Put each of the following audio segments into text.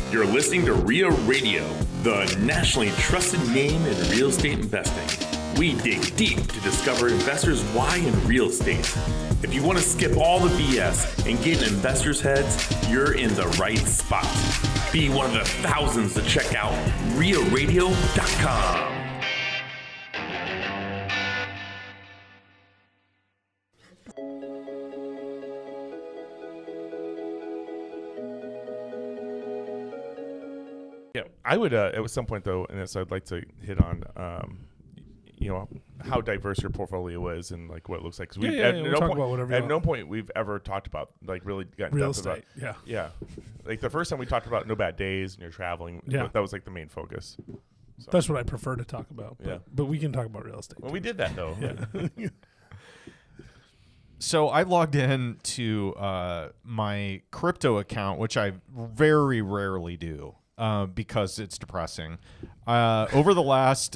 You're listening to RIA Radio, the nationally trusted name in real estate investing. We dig deep to discover investors' why in real estate. If you want to skip all the BS and get in investors' heads, you're in the right spot. Be one of the thousands to check out RIARadio.com. Yeah, I would at some point though, and this I'd like to hit on, how diverse your portfolio is and like what it looks like. Cause at no point we've ever talked about like really gotten real depth estate. About, yeah. Like the first time we talked about no bad days and you're traveling, that was like the main focus. So. That's what I prefer to talk about. But we can talk about real estate. Well, we did that though. Yeah. So I logged in to my crypto account, which I very rarely do. Because it's depressing. Over the last,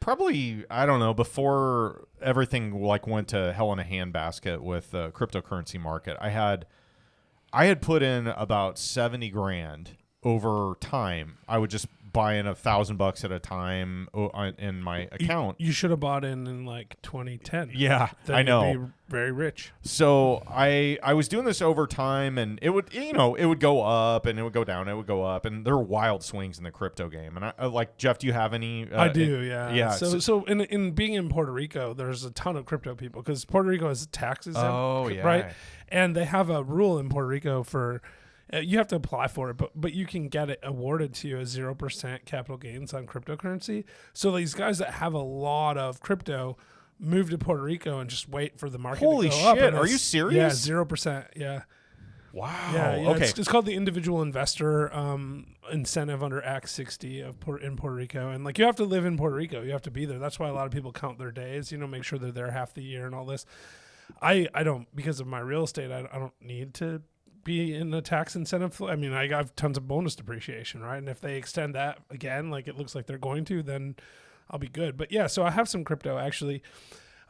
probably, I don't know, before everything like went to hell in a handbasket with the cryptocurrency market, I had put in about 70 grand over time. I would just buy in $1,000 at a time in my account. You should have bought in like 2010. Yeah, then I know. You'd be very rich. So I was doing this over time, and it would go up and it would go down, it would go up, and there are wild swings in the crypto game. And I like, Jeff, do you have any? I do, yeah. Yeah. So in being in Puerto Rico, there's a ton of crypto people because Puerto Rico has taxes. Right. And they have a rule in Puerto Rico for. You have to apply for it, but you can get it awarded to you as 0% capital gains on cryptocurrency. So these guys that have a lot of crypto move to Puerto Rico and just wait for the market Holy to go up. Shit, are you serious? Yeah, 0%, yeah. Wow. Yeah, okay. It's called the individual investor incentive under Act 60 in Puerto Rico. And like you have to live in Puerto Rico. You have to be there. That's why a lot of people count their days, make sure they're there half the year and all this. I don't, because of my real estate, I don't need to be in a tax incentive. I mean, I have tons of bonus depreciation, right? And if they extend that again, like it looks like they're going to, then I'll be good. But yeah, so I have some crypto actually.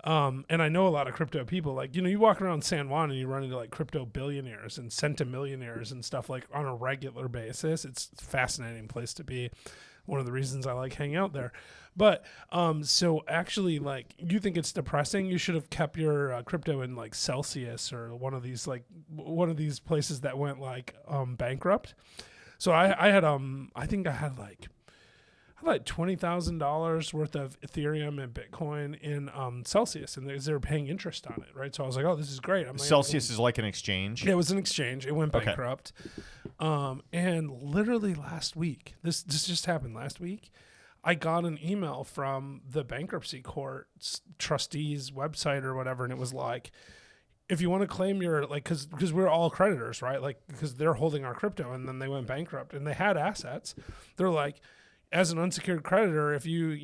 And I know a lot of crypto people. Like, you walk around San Juan and you run into like crypto billionaires and centimillionaires and stuff like on a regular basis. It's a fascinating place to be. One of the reasons I like hanging out there. But so actually, like, you think it's depressing? You should have kept your crypto in like Celsius or one of these places that went like bankrupt. So I had I think I had like $20,000 worth of Ethereum and Bitcoin in Celsius, and they were paying interest on it, right? So I was like, oh, this is great. Celsius is like an exchange? Yeah, it was an exchange. It went bankrupt. And literally last week, this just happened last week, I got an email from the bankruptcy court's trustees website or whatever, and it was like, if you want to claim your, like, because we're all creditors, right? Like, because they're holding our crypto, and then they went bankrupt, and they had assets. They're like, as an unsecured creditor, if you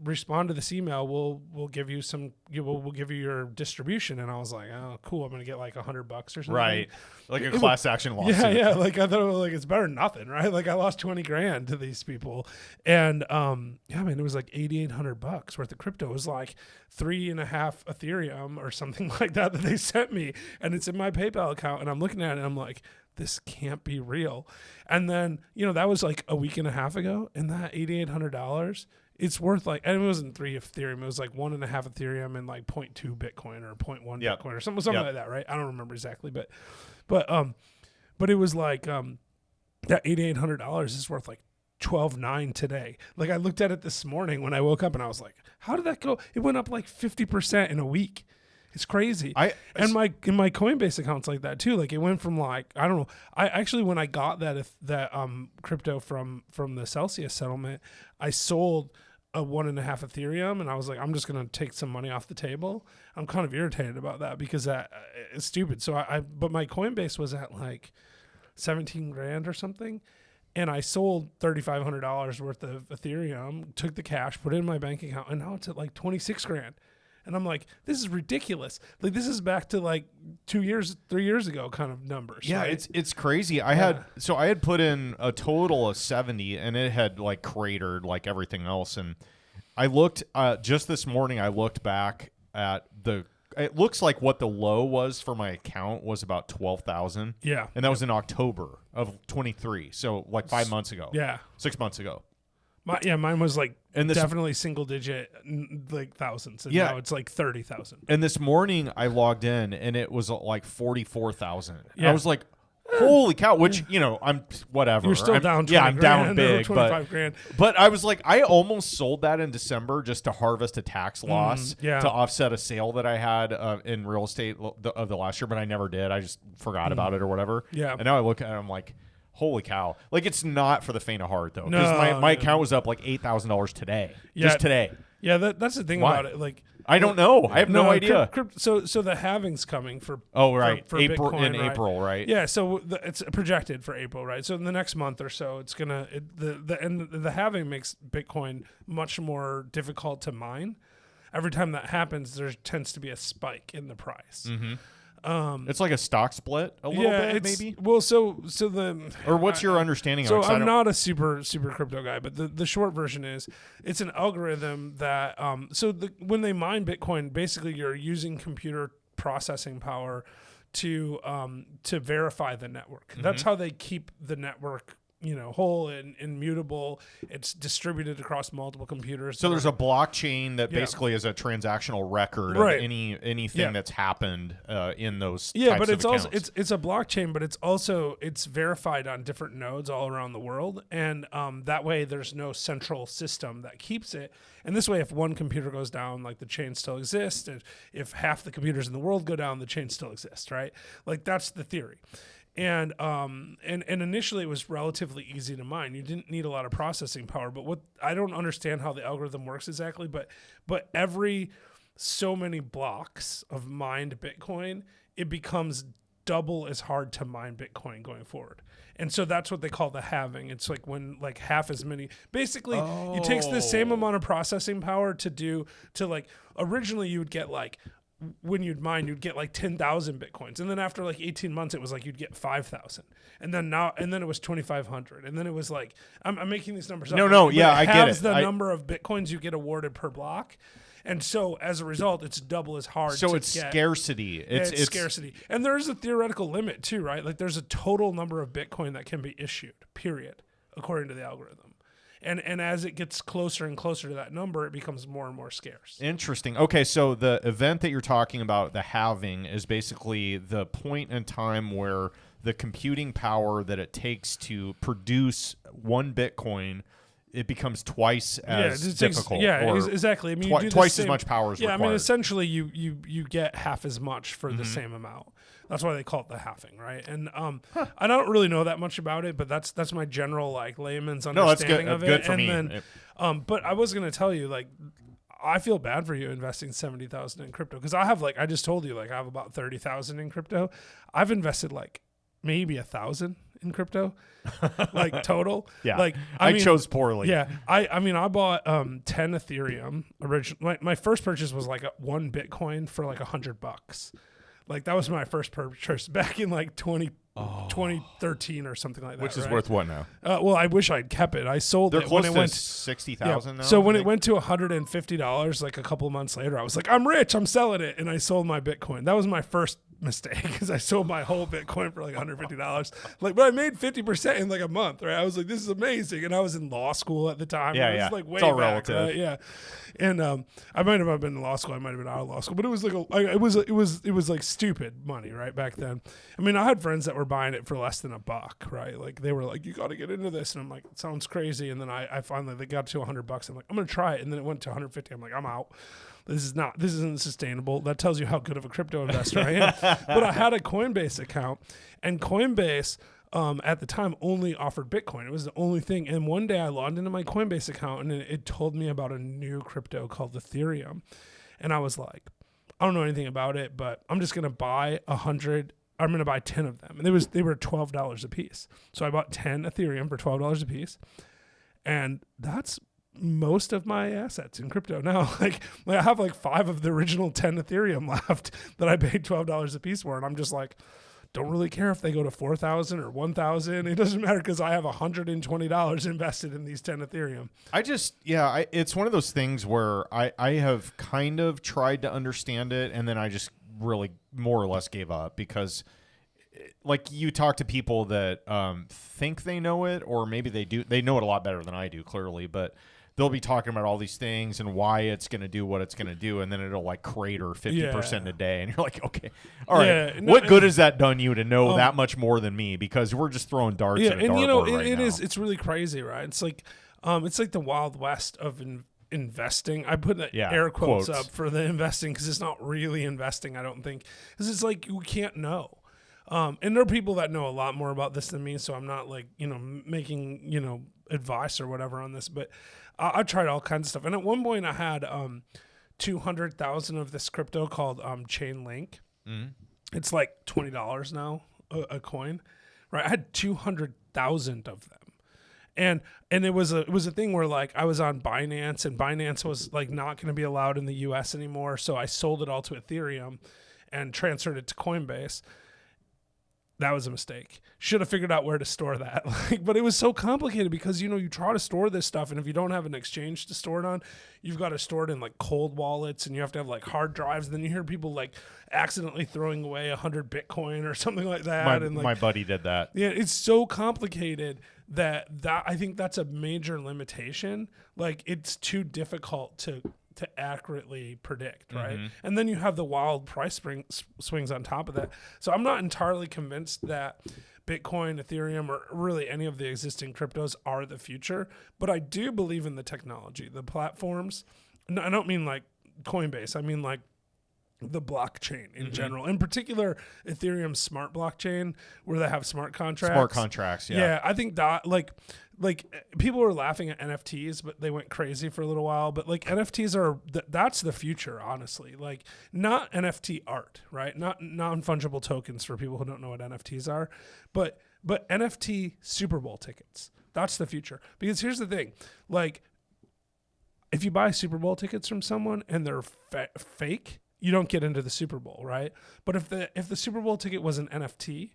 respond to this email, we'll give you we'll give you your distribution. And I was like, oh, cool. I'm gonna get like $100 or something. Right, like a class action lawsuit. Yeah. Like I thought, like it's better than nothing, right? Like I lost 20 grand to these people, and it was like $8,800 worth of crypto. It was like 3.5 Ethereum or something like that they sent me, and it's in my PayPal account. And I'm looking at it, and I'm like, this can't be real. And then, that was like a week and a half ago, and that $8,800, it's worth like, and it wasn't 3 Ethereum, it was like 1.5 Ethereum and like 0.2 Bitcoin or 0.1 Bitcoin or something like that, right? I don't remember exactly, but it was like, that $8,800 is worth like 12.9 today. Like I looked at it this morning when I woke up, and I was like, how did that go? It went up like 50% in a week. It's crazy. And my Coinbase account's like that too. Like it went from like, I don't know. I actually, when I got that crypto from the Celsius settlement, I sold a 1.5 Ethereum, and I was like, I'm just going to take some money off the table. I'm kind of irritated about that because it's stupid. So but my Coinbase was at like 17 grand or something. And I sold $3,500 worth of Ethereum, took the cash, put it in my bank account, and now it's at like 26 grand. And I'm like, this is ridiculous. Like this is back to like 3 years ago kind of numbers. Yeah, right? it's crazy. I had put in a total of 70, and it had like cratered like everything else. And I looked just this morning. I looked back at it looks like what the low was for my account was about 12,000. Yeah. And that was in October of 23. So like 5 months ago. Yeah. 6 months ago. Mine was like and definitely single digit, like thousands. And now it's like 30,000. And this morning I logged in and it was like 44,000. Yeah. I was like, holy cow, which, you know, I'm whatever. You're still down 20 Yeah, I'm down grand big. 25 grand. But I was like, I almost sold that in December just to harvest a tax loss to offset a sale that I had in real estate of the last year, but I never did. I just forgot about it or whatever. Yeah. And now I look at it, I'm like, holy cow. Like, it's not for the faint of heart, though. Because my account was up like $8,000 today. Yeah. Just today. Yeah, that's the thing about it. Like, I don't know. I have no idea. So the halving's coming for for April Bitcoin, right? April, right? Yeah, so it's projected for April, right? So in the next month or so, it's gonna the halving makes Bitcoin much more difficult to mine. Every time that happens, there tends to be a spike in the price. Mm-hmm. It's like a stock split a little bit, maybe. Well, so the or what's your understanding? So of it? I'm not a super crypto guy, but the short version is it's an algorithm that when they mine Bitcoin, basically you're using computer processing power to verify the network. Mm-hmm. That's how they keep the network, you know, whole and immutable. It's distributed across multiple computers. So there's a blockchain that basically is a transactional record of anything that's happened in those. Yeah, types but it's of also accounts. it's a blockchain, but it's verified on different nodes all around the world, and that way there's no central system that keeps it. And this way, if one computer goes down, like the chain still exists. If half the computers in the world go down, the chain still exists, right? Like that's the theory. And initially it was relatively easy to mine. You didn't need a lot of processing power. But what I don't understand how the algorithm works exactly. But every so many blocks of mined Bitcoin, it becomes double as hard to mine Bitcoin going forward. And so that's what they call the halving. It's like when like half as many. Basically, it takes the same amount of processing power to like originally you would get like. When you'd mine, you'd get like 10,000 Bitcoins. And then after like 18 months, it was like you'd get 5,000. And then it was 2,500. And then it was like, I'm making these numbers up. I get it. The number of Bitcoins you get awarded per block. And so as a result, it's double as hard to get. So it's scarcity. It's scarcity. And there is a theoretical limit too, right? Like there's a total number of Bitcoin that can be issued, period, according to the algorithm. And as it gets closer and closer to that number, it becomes more and more scarce. Interesting. Okay, so the event that you're talking about, the halving, is basically the point in time where the computing power that it takes to produce one Bitcoin, it becomes twice as difficult. Exactly. I mean, you do twice as much power is required. I mean, essentially, you get half as much for the same amount. That's why they call it the halving, right? And I don't really know that much about it, but that's my general like layman's understanding of it. Good for me. Then, but I was gonna tell you like. I feel bad for you investing 70,000 in crypto because I have I just told you I have about 30,000 in crypto. I've invested like maybe 1,000 in crypto, like total. Yeah, like I chose poorly. Yeah, I mean I bought 10 Ethereum originally. My first purchase was like one Bitcoin for like $100. Like that was my first purchase back in like 2013 or something like that. Which is worth what now? Well, I wish I'd kept it. I sold They're it close when it to went 60,000 now. So when it went to $150, like a couple of months later, I was like, I'm rich, I'm selling it, and I sold my Bitcoin. That was my first mistake because I sold my whole Bitcoin for like $150. But I made 50% in like a month, right? I was like, this is amazing, and I was in law school at the time. Yeah, it was like way it's all back, relative. right? Yeah, and I might have been in law school, I might have been out of law school, but it was like it was like stupid money, right, back then. I mean, I had friends that were buying it for less than $1, right? Like they were like, you got to get into this, and I'm like, it sounds crazy, and then I finally they got to $100. I'm like, I'm gonna try it, and then it went to 150. I'm like, I'm out. This isn't sustainable. That tells you how good of a crypto investor I am. But I had a Coinbase account, and Coinbase at the time only offered Bitcoin. It was the only thing. And one day I logged into my Coinbase account, and it told me about a new crypto called Ethereum. And I was like, I don't know anything about it, but I'm just gonna buy 100. I'm gonna buy 10 of them, and they were $12 a piece. So I bought 10 Ethereum for $12 a piece, and that's most of my assets in crypto now. Like I have like 5 of the original 10 Ethereum left that I paid $12 a piece for, and I'm just like, don't really care if they go to 4,000 or 1,000. It doesn't matter because I have $120 invested in these 10 Ethereum. It's one of those things where I have kind of tried to understand it, and then I just really more or less gave up because, like, you talk to people that think they know it, or maybe they know it a lot better than I do, clearly, but they'll be talking about all these things and why it's going to do what it's going to do, and then it'll like crater 50% in a day, and you're like, okay, all right, what good has that done you to know that much more than me? Because we're just throwing darts at a dartboard right now. It's really crazy, right? It's like the Wild West of investing. I put air quotes up for the investing because it's not really investing, I don't think, because it's like we can't know. And there are people that know a lot more about this than me, so I'm not like, making, advice or whatever on this, but I tried all kinds of stuff. And at one point I had 200,000 of this crypto called Chainlink. Mm. It's like $20 now a coin, right? I had 200,000 of them. And it was a thing where like I was on Binance, and Binance was like not going to be allowed in the US anymore, so I sold it all to Ethereum and transferred it to Coinbase. That was a mistake. Should have figured out where to store that. But it was so complicated because, you try to store this stuff, and if you don't have an exchange to store it on, you've got to store it in like cold wallets, and you have to have like hard drives. And then you hear people like accidentally throwing away 100 Bitcoin or something like that. My buddy did that. Yeah, it's so complicated that I think that's a major limitation. Like, it's too difficult to accurately predict, right? Mm-hmm. And then you have the wild price swings on top of that. So I'm not entirely convinced that Bitcoin, Ethereum, or really any of the existing cryptos are the future, but I do believe in the technology, the platforms. No, I don't mean like Coinbase. I mean like the blockchain in general. In particular, Ethereum's smart blockchain, where they have smart contracts. Smart contracts, yeah. Yeah, I think that like people were laughing at NFTs, but they went crazy for a little while. But like NFTs that's the future, honestly. Like, not NFT art, right? Not non-fungible tokens for people who don't know what NFTs are, but NFT Super Bowl tickets. That's the future. Because here's the thing, like, if you buy Super Bowl tickets from someone and they're fake, you don't get into the Super Bowl, right? But if the Super Bowl ticket was an NFT,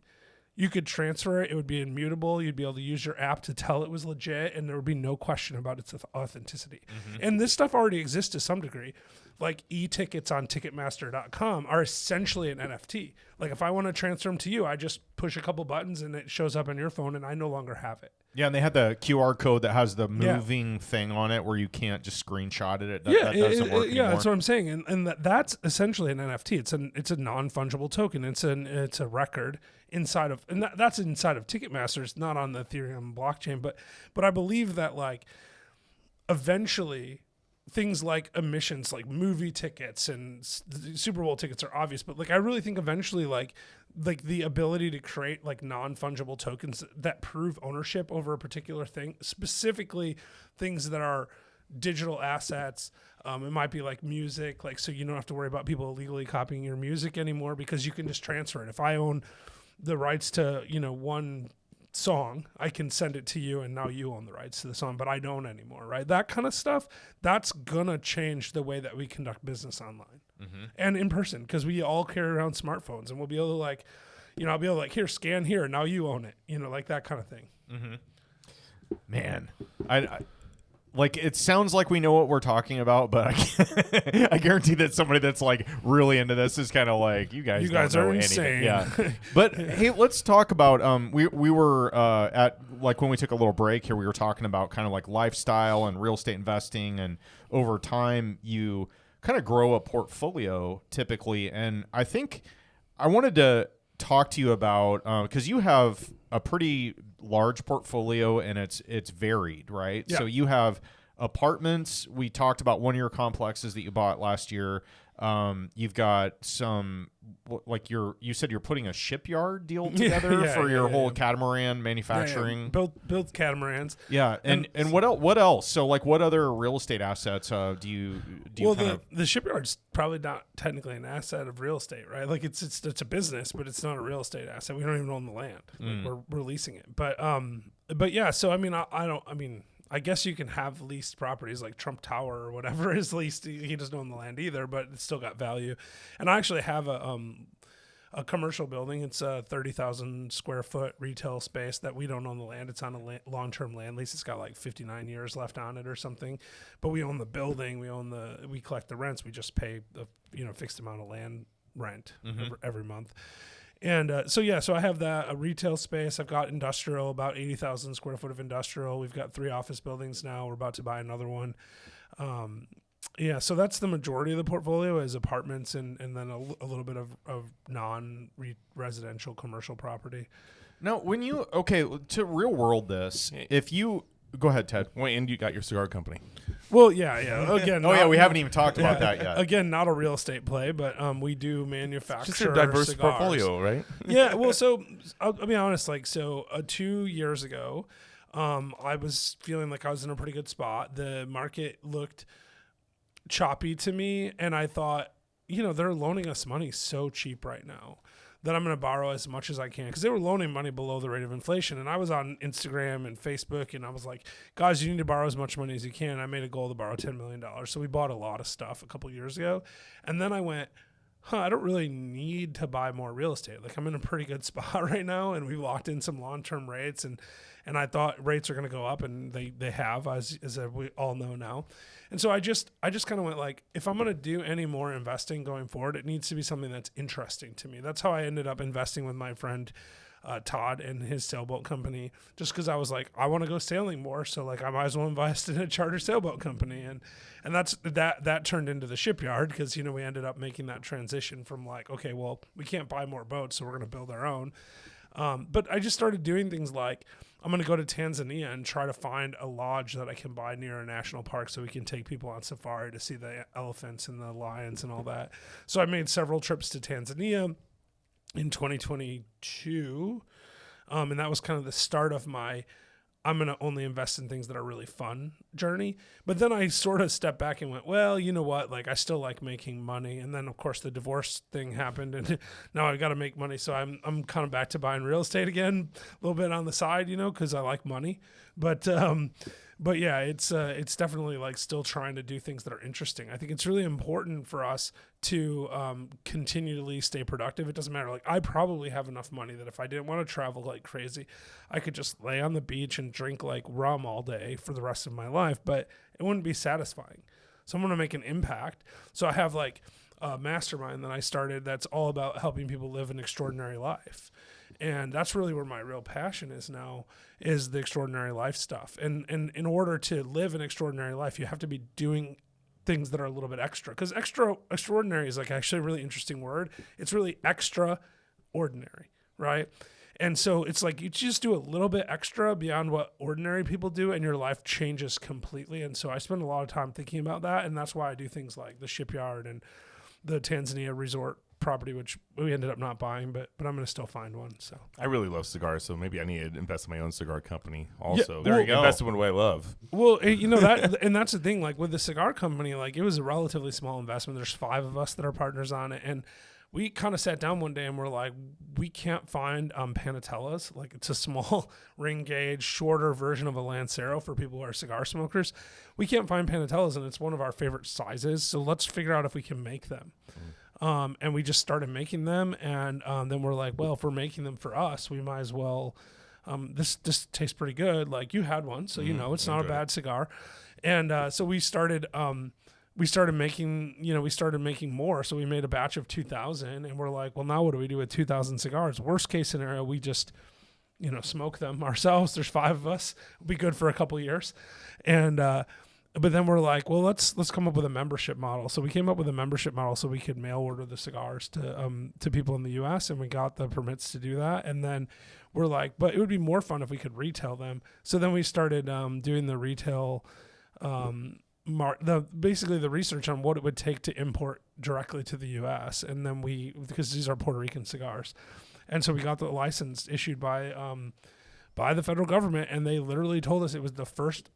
you could transfer it. It would be immutable. You'd be able to use your app to tell it was legit, and there would be no question about its authenticity. Mm-hmm. And this stuff already exists to some degree. Like, e-tickets on Ticketmaster.com are essentially an NFT. Like, if I want to transfer them to you, I just push a couple buttons and it shows up on your phone, and I no longer have it. Yeah, and they had the QR code that has the moving thing on it where you can't just screenshot it. That doesn't work anymore. Yeah, that's what I'm saying. And that's essentially an NFT. It's a non-fungible token. It's a record inside of, and that's inside of Ticketmaster. It's not on the Ethereum blockchain, but I believe that, like, eventually things like emissions, like movie tickets and Super Bowl tickets, are obvious, but like I really think eventually like the ability to create like non-fungible tokens that prove ownership over a particular thing, specifically things that are digital assets. It might be like music, like, so you don't have to worry about people illegally copying your music anymore because you can just transfer it. If I own the rights to, one song, I can send it to you, and now you own the rights to the song, but I don't anymore, right? That kind of stuff, that's gonna change the way that we conduct business online and in person, because we all carry around smartphones, and we'll be able to like, I'll be able to like, here, scan here, now you own it, like that kind of thing. Man, I like, it sounds like we know what we're talking about, but I guarantee that somebody that's like really into this is kind of like, you guys don't know are insane. Anything. Yeah. But hey, let's talk about we were at, like, when we took a little break here, we were talking about kind of like lifestyle and real estate investing, and over time you kind of grow a portfolio typically. And I think I wanted to talk to you about, because you have a pretty large portfolio and it's varied, right? Yeah. So you have apartments. We talked about one of your complexes that you bought last year. You've got some, like, you said you're putting a shipyard deal together for your whole catamaran manufacturing. Build catamarans. Yeah, and what else? So, like, what other real estate assets do you? Well, the shipyard's probably not technically an asset of real estate, right? Like, it's a business, but it's not a real estate asset. We don't even own the land. Like, we're leasing it. But yeah. So I mean, I guess you can have leased properties, like Trump Tower or whatever is leased. He doesn't own the land either, but it's still got value. And I actually have a a commercial building. It's a 30,000 square foot retail space that we don't own the land. It's on a long-term land lease. It's got like 59 years left on it or something, but we own the building. We collect the rents. We just pay the fixed amount of land rent every month. And so I have a retail space. I've got industrial, about 80,000 square foot of industrial. We've got 3 office buildings now. We're about to buy another one. So that's the majority of the portfolio is apartments and then a little bit of non-residential commercial property. Now, to real world this, if you go ahead, Ted. Wait, and you got your cigar company. Well, yeah. Again, we haven't even talked about that yet. Again, not a real estate play, but we do manufacture just a diverse cigars. portfolio, right? Yeah. Well, so I'll be honest. 2 years ago, I was feeling like I was in a pretty good spot. The market looked choppy to me, and I thought, they're loaning us money so cheap right now that I'm going to borrow as much as I can, because they were loaning money below the rate of inflation. And I was on Instagram and Facebook, and I was like, guys, you need to borrow as much money as you can. I made a goal to borrow $10 million. So we bought a lot of stuff a couple years ago. And then I went, I don't really need to buy more real estate. Like, I'm in a pretty good spot right now, and we locked in some long-term rates, and I thought rates are going to go up, and they have, as we all know now. And so I just kind of went like, if I'm going to do any more investing going forward, it needs to be something that's interesting to me. That's how I ended up investing with my friend Todd and his sailboat company, just because I was like, I want to go sailing more, so like I might as well invest in a charter sailboat company, and that turned into the shipyard, because we ended up making that transition from like, okay, well, we can't buy more boats, so we're going to build our own. But I just started doing things like, I'm going to go to Tanzania and try to find a lodge that I can buy near a national park so we can take people on safari to see the elephants and the lions and all that. So I made several trips to Tanzania in 2022. And that was kind of the start of my, I'm going to only invest in things that are really fun journey. But then I sort of stepped back and went, well, you know what? Like, I still like making money. And then of course the divorce thing happened, and now I've got to make money. So I'm kind of back to buying real estate again, a little bit on the side, cause I like money. But yeah, it's definitely like still trying to do things that are interesting. I think it's really important for us to continually stay productive. It doesn't matter. Like, I probably have enough money that if I didn't want to travel like crazy, I could just lay on the beach and drink like rum all day for the rest of my life, but it wouldn't be satisfying. So I'm going to make an impact. So I have like a mastermind that I started that's all about helping people live an extraordinary life. And that's really where my real passion is now, is the extraordinary life stuff. And in order to live an extraordinary life, you have to be doing things that are a little bit extra. Because extraordinary is like actually a really interesting word. It's really extraordinary, right? And so it's like you just do a little bit extra beyond what ordinary people do, and your life changes completely. And so I spend a lot of time thinking about that, and that's why I do things like the shipyard and the Tanzania resort property, which we ended up not buying, but I'm going to still find one. So I really love cigars, so maybe I need to invest in my own cigar company also. Yeah, there you go. Invest in what I love. Well, that, and that's the thing, like with the cigar company, like it was a relatively small investment. There's 5 of us that are partners on it, and we kind of sat down one day and we're like, we can't find Panatellas. Like, it's a small ring gauge, shorter version of a Lancero for people who are cigar smokers. We can't find Panatellas, and it's one of our favorite sizes. So let's figure out if we can make them. And we just started making them, and then we're like, well, if we're making them for us, we might as well. This tastes pretty good. Like, you had one, so it's not a bad cigar. And so we started making more. So we made a batch of 2,000, and we're like, well, now what do we do with 2,000 cigars? Worst case scenario, we just smoke them ourselves. There's 5 of us. It'll be good for a couple years, and. But then we're like, well, let's come up with a membership model. So we came up with a membership model so we could mail order the cigars to people in the U.S., and we got the permits to do that. And then we're like, but it would be more fun if we could retail them. So then we started doing the retail, basically the research on what it would take to import directly to the U.S. And then because these are Puerto Rican cigars, and so we got the license issued by the federal government, and they literally told us it was the first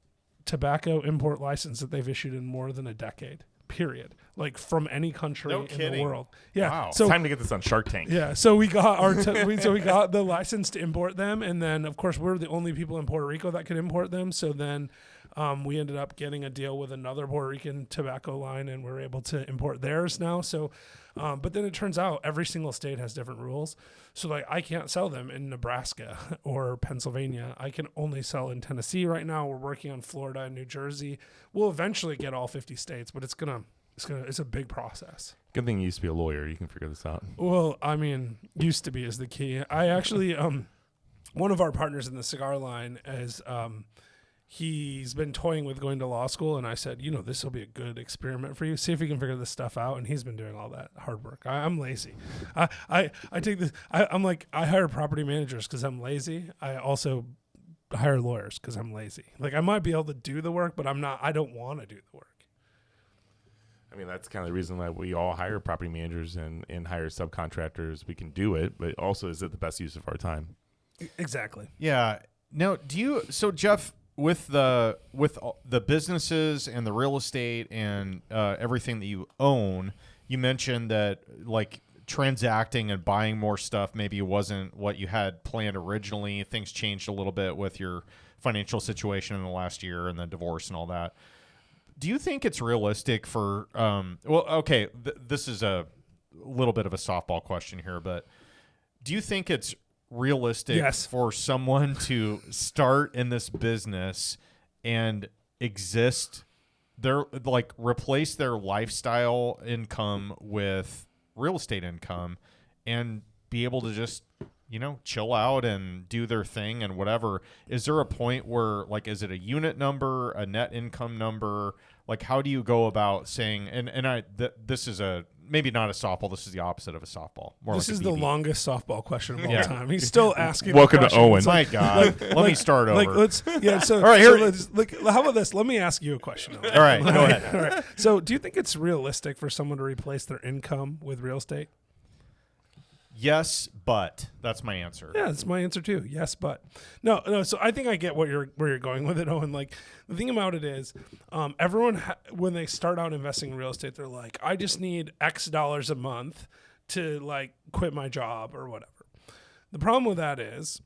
tobacco import license that they've issued in more than a decade, period. Like, from any country in the world. Yeah. Wow. So time to get this on Shark Tank. Yeah. So we got we got the license to import them, and then of course we're the only people in Puerto Rico that could import them. So then We ended up getting a deal with another Puerto Rican tobacco line, and we're able to import theirs now. So, but then it turns out every single state has different rules. So like I can't sell them in Nebraska or Pennsylvania. I can only sell in Tennessee right now. We're working on Florida and New Jersey. We'll eventually get all 50 states, but it's a big process. Good thing you used to be a lawyer. You can figure this out. Well, I mean, used to be is the key. I actually, one of our partners in the cigar line is, he's been toying with going to law school, and I said, this will be a good experiment for you. See if you can figure this stuff out. And he's been doing all that hard work. I'm lazy. I take this. I'm like, I hire property managers because I'm lazy. I also hire lawyers because I'm lazy. Like I might be able to do the work, but I don't want to do the work. I mean, that's kind of the reason why we all hire property managers and hire subcontractors. We can do it, but also is it the best use of our time? Exactly. Yeah. Now, so Jeff, with the businesses and the real estate and everything that you own, you mentioned that like transacting and buying more stuff maybe wasn't what you had planned originally. Things changed a little bit with your financial situation in the last year and the divorce and all that. Do you think it's realistic for this is a little bit of a softball question here, but do you think it's realistic for someone to start in this business and replace their lifestyle income with real estate income and be able to just chill out and do their thing and whatever? Is there a point where is it a unit number, a net income number? Like how do you go about saying, this is maybe not a softball. This is the opposite of a softball. This is the longest softball question of all time. He's still asking. Welcome to Owen. My God. Let me start over. All right, here. How about this? Let me ask you a question. All right, go ahead. All right. So do you think it's realistic for someone to replace their income with real estate? Yes, but that's my answer. Yeah, that's my answer too. Yes, but no. So I think I get where you're going with it, Owen. Like the thing about it is, everyone when they start out investing in real estate, they're like, I just need X dollars a month to quit my job or whatever. The problem with that is,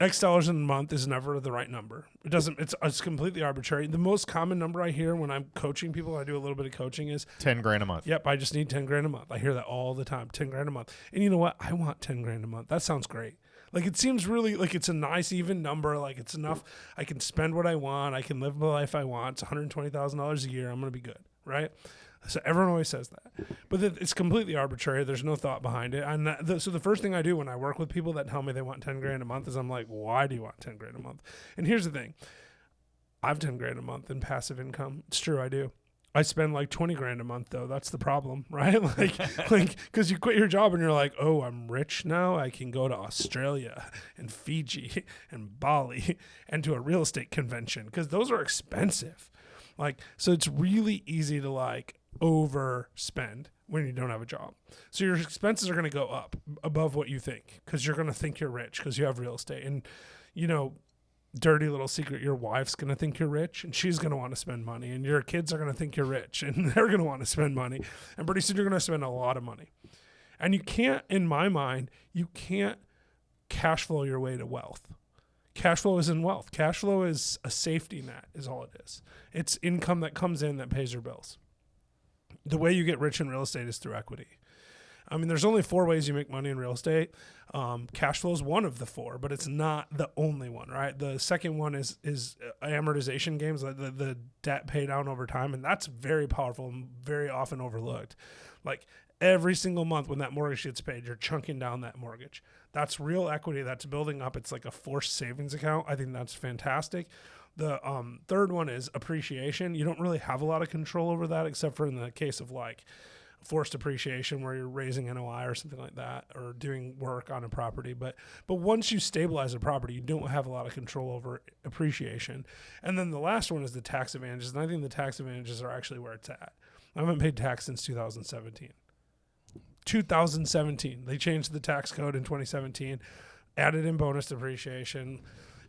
X dollars a month is never the right number. It's completely arbitrary. The most common number I hear when I'm coaching people, I do a little bit of coaching, is $10,000 a month. Yep, I just need $10,000 a month. I hear that all the time. $10,000 a month. And you know what? I want $10,000 a month. That sounds great. It seems really like it's a nice even number. Like it's enough. I can spend what I want. I can live the life I want. It's $120,000 a year. I'm going to be good, right? So everyone always says that, but it's completely arbitrary. There's no thought behind it. And so the first thing I do when I work with people that tell me they want $10,000 a month is I'm like, why do you want $10,000 a month? And here's the thing. I have $10,000 a month in passive income. It's true. I do. I spend $20,000 a month though. That's the problem, right? Cause you quit your job and you're like, oh, I'm rich now. I can go to Australia and Fiji and Bali and to a real estate convention. Cause those are expensive. So it's really easy to overspend when you don't have a job. So your expenses are going to go up above what you think because you're going to think you're rich because you have real estate. And, dirty little secret, your wife's going to think you're rich and she's going to want to spend money. And your kids are going to think you're rich and they're going to want to spend money. And pretty soon you're going to spend a lot of money. And you can't, in my mind, cash flow your way to wealth. Cash flow isn't wealth. Cash flow is a safety net is all it is. It's income that comes in that pays your bills. The way you get rich in real estate is through equity. I mean, there's only 4 ways you make money in real estate. Cash flow is one of the 4, but it's not the only one, right? The second one is amortization games, the debt pay down over time, and that's very powerful and very often overlooked. Every single month when that mortgage gets paid, you're chunking down that mortgage. That's real equity that's building up. It's like a forced savings account. I think that's fantastic. The third one is appreciation. You don't really have a lot of control over that except for in the case of forced appreciation where you're raising NOI or something like that or doing work on a property. But once you stabilize a property, you don't have a lot of control over appreciation. And then the last one is the tax advantages. And I think the tax advantages are actually where it's at. I haven't paid tax since 2017. 2017. They changed the tax code in 2017, added in bonus depreciation.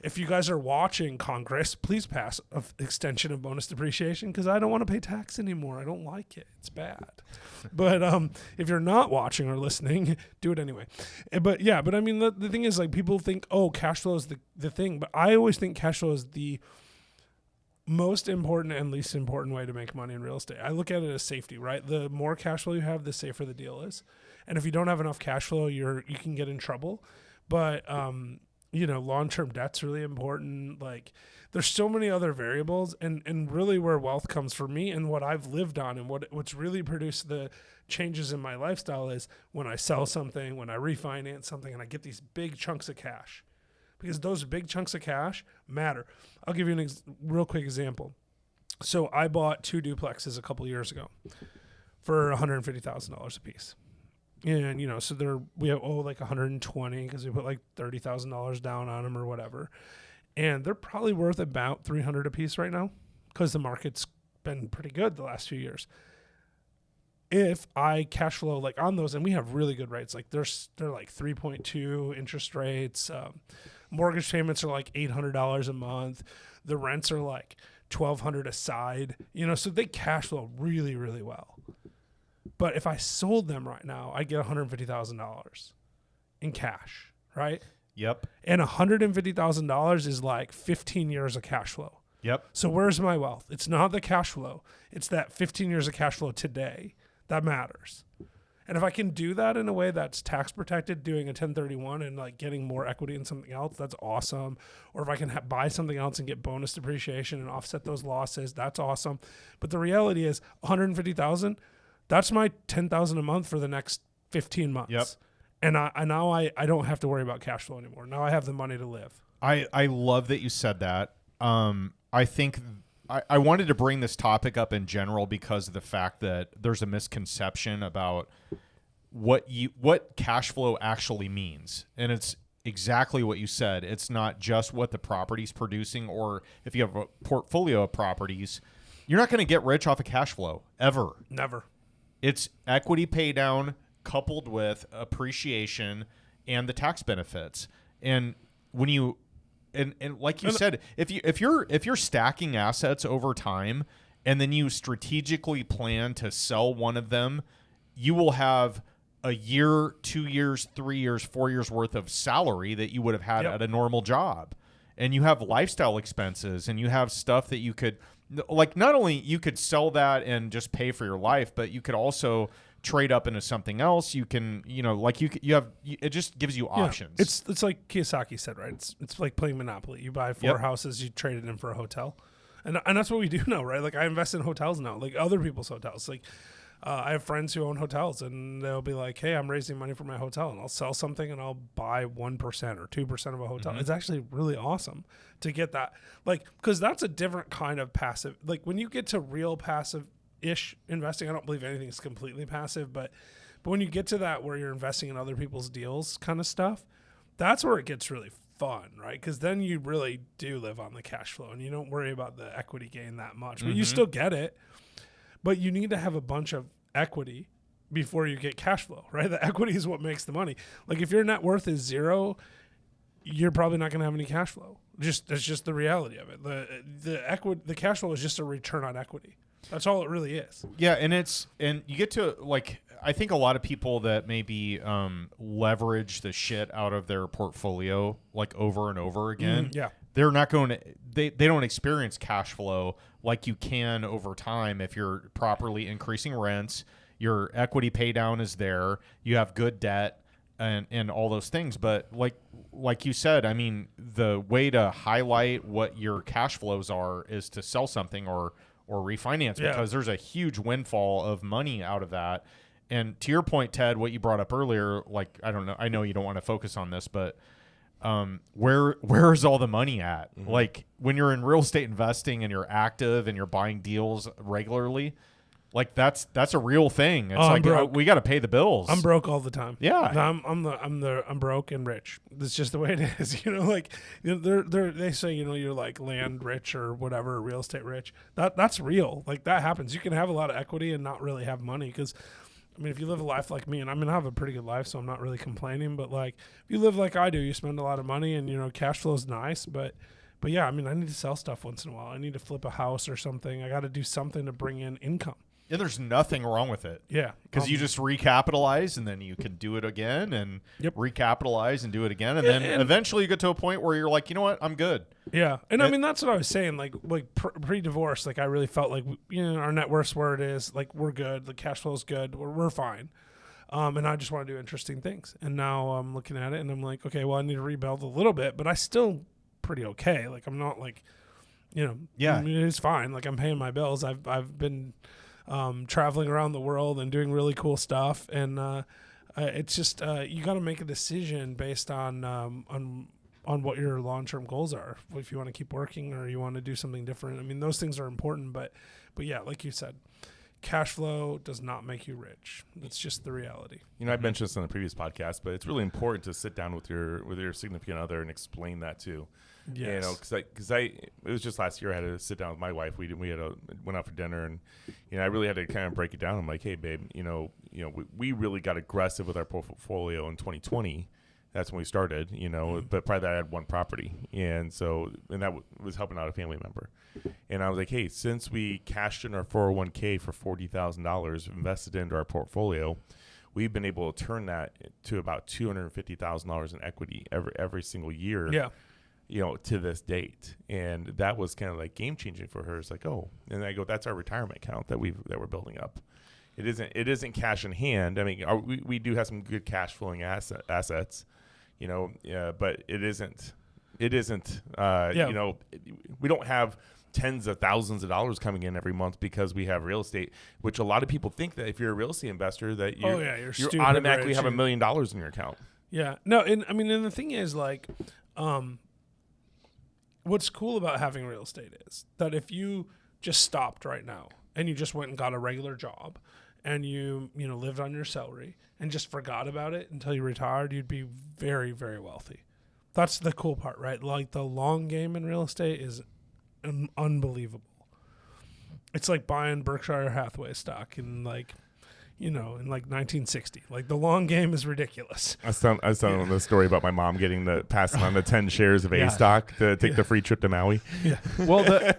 If you guys are watching Congress, please pass an extension of bonus depreciation because I don't want to pay tax anymore. I don't like it. It's bad. But if you're not watching or listening, do it anyway. But I mean, the thing is people think, oh, cash flow is the thing. But I always think cash flow is the most important and least important way to make money in real estate. I look at it as safety, right? The more cash flow you have, the safer the deal is. And if you don't have enough cash flow, you can get in trouble. But long-term debt's really important. Like, there's so many other variables, and really where wealth comes for me and what I've lived on and what's really produced the changes in my lifestyle is when I sell something, when I refinance something, and I get these big chunks of cash. Because those big chunks of cash matter. I'll give you real quick example. So I bought 2 duplexes a couple years ago for $150,000 a piece. And, so we owe like $120 because we put like $30,000 down on them or whatever. And they're probably worth about $300 a piece right now because the market's been pretty good the last few years. If I cash flow like on those, and we have really good rates, like they're like 3.2 interest rates. Mortgage payments are like $800 a month. The rents are like $1,200 a side. So they cash flow really, really well. But if I sold them right now, I get $150,000 in cash, right? Yep. And $150,000 is like 15 years of cash flow. Yep. So where's my wealth? It's not the cash flow. It's that 15 years of cash flow today that matters. And if I can do that in a way that's tax protected, doing a 1031 and like getting more equity in something else, that's awesome. Or if I can buy something else and get bonus depreciation and offset those losses, that's awesome. But the reality is $150,000, that's my $10,000 a month for the next 15 months. Yep. And now I don't have to worry about cash flow anymore. Now I have the money to live. I love that you said that. I think I wanted to bring this topic up in general because of the fact that there's a misconception about what cash flow actually means. And it's exactly what you said. It's not just what the property's producing, or if you have a portfolio of properties, you're not going to get rich off of cash flow ever. Never. It's equity pay down coupled with appreciation and the tax benefits. And when you and like you said, if you're stacking assets over time and then you strategically plan to sell one of them, you will have a year, 2 years, 3 years, 4 years worth of salary that you would have had at a normal job. And you have lifestyle expenses, and you have stuff that you could, like, not only you could sell that and just pay for your life, but you could also trade up into something else. You can, it just gives you options. It's like Kiyosaki said, right? It's like playing Monopoly. You buy 4 houses, you trade it in for a hotel. And that's what we do now, right? Like, I invest in hotels now, like other people's hotels. Like, I have friends who own hotels, and they'll be like, hey, I'm raising money for my hotel, and I'll sell something and I'll buy 1% or 2% of a hotel. Mm-hmm. It's actually really awesome to get that. Like, because that's a different kind of passive. Like, when you get to real passive-ish investing, I don't believe anything's completely passive, but when you get to that where you're investing in other people's deals kind of stuff, that's where it gets really fun, right? Because then you really do live on the cash flow, and you don't worry about the equity gain that much. But you still get it. But you need to have a bunch of equity before you get cash flow, right? The equity is what makes the money. Like, if your net worth is 0, you're probably not going to have any cash flow. That's just the reality of it. The cash flow is just a return on equity. That's all it really is. Yeah, and you get to, like, I think a lot of people that maybe leverage the shit out of their portfolio like over and over again. They're not going to, they don't experience cash flow like you can over time if you're properly increasing rents, your equity pay down is there, you have good debt and all those things. But like you said, I mean, the way to highlight what your cash flows are is to sell something or refinance, because there's a huge windfall of money out of that. And to your point, Ted, what you brought up earlier, like, I don't know, I know you don't want to focus on this, but where is all the money at? Mm-hmm. Like, when you're in real estate investing and you're active and you're buying deals regularly, like, that's a real thing. It's like, we got to pay the bills. I'm broke all the time. Yeah, I'm broke and rich. That's just the way it is. Like, they say, you're like land rich or whatever, real estate rich. That's real. Like, that happens. You can have a lot of equity and not really have money, because, I mean, if you live a life like me, and I mean, I have a pretty good life, so I'm not really complaining, but like, if you live like I do, you spend a lot of money, and, cash flow is nice, but yeah, I mean, I need to sell stuff once in a while. I need to flip a house or something. I got to do something to bring in income. And there's nothing wrong with it. Yeah. Because you just recapitalize and then you can do it again and recapitalize and do it again. And then eventually you get to a point where you're like, you know what? I'm good. Yeah. And I mean, that's what I was saying. Like pre-divorce, like I really felt like, our net worth's where it is. Like we're good. The cash flow's good. We're fine. And I just want to do interesting things. And now I'm looking at it and I'm like, okay, well, I need to rebuild a little bit, but I still pretty okay. Like I'm not like, I mean, it's fine. Like I'm paying my bills. I've been traveling around the world and doing really cool stuff. And it's just you got to make a decision based on what your long-term goals are. If you want to keep working or you want to do something different. I mean, those things are important. But yeah, like you said, cash flow does not make you rich. It's just the reality. I mentioned this on the previous podcast, but it's really important to sit down with your significant other and explain that too. Yes. Because it was just last year I had to sit down with my wife. We went out for dinner, and I really had to kind of break it down. I'm like, hey, babe, we really got aggressive with our portfolio in 2020. That's when we started, but prior to that I had one property. And that was helping out a family member. And I was like, hey, since we cashed in our 401k for $40,000 invested into our portfolio, we've been able to turn that to about $250,000 in equity every single year. Yeah. To this date. And that was kind of like game changing for her. It's like, oh, and I go, that's our retirement account that we're building up. It isn't cash in hand. I mean, we do have some good cash flowing assets, but it isn't, we don't have tens of thousands of dollars coming in every month because we have real estate, which a lot of people think that if you're a real estate investor that you automatically have $1 million in your account. Yeah. No. And I mean, and the thing is like, what's cool about having real estate is that if you just stopped right now and you just went and got a regular job and you lived on your salary and just forgot about it until you retired, you'd be very, very wealthy. That's the cool part, right? Like the long game in real estate is unbelievable. It's like buying Berkshire Hathaway stock in like 1960. Like the long game is ridiculous. I was telling the story about my mom passing on the 10 shares of A stock to take the free trip to Maui. Yeah. Well,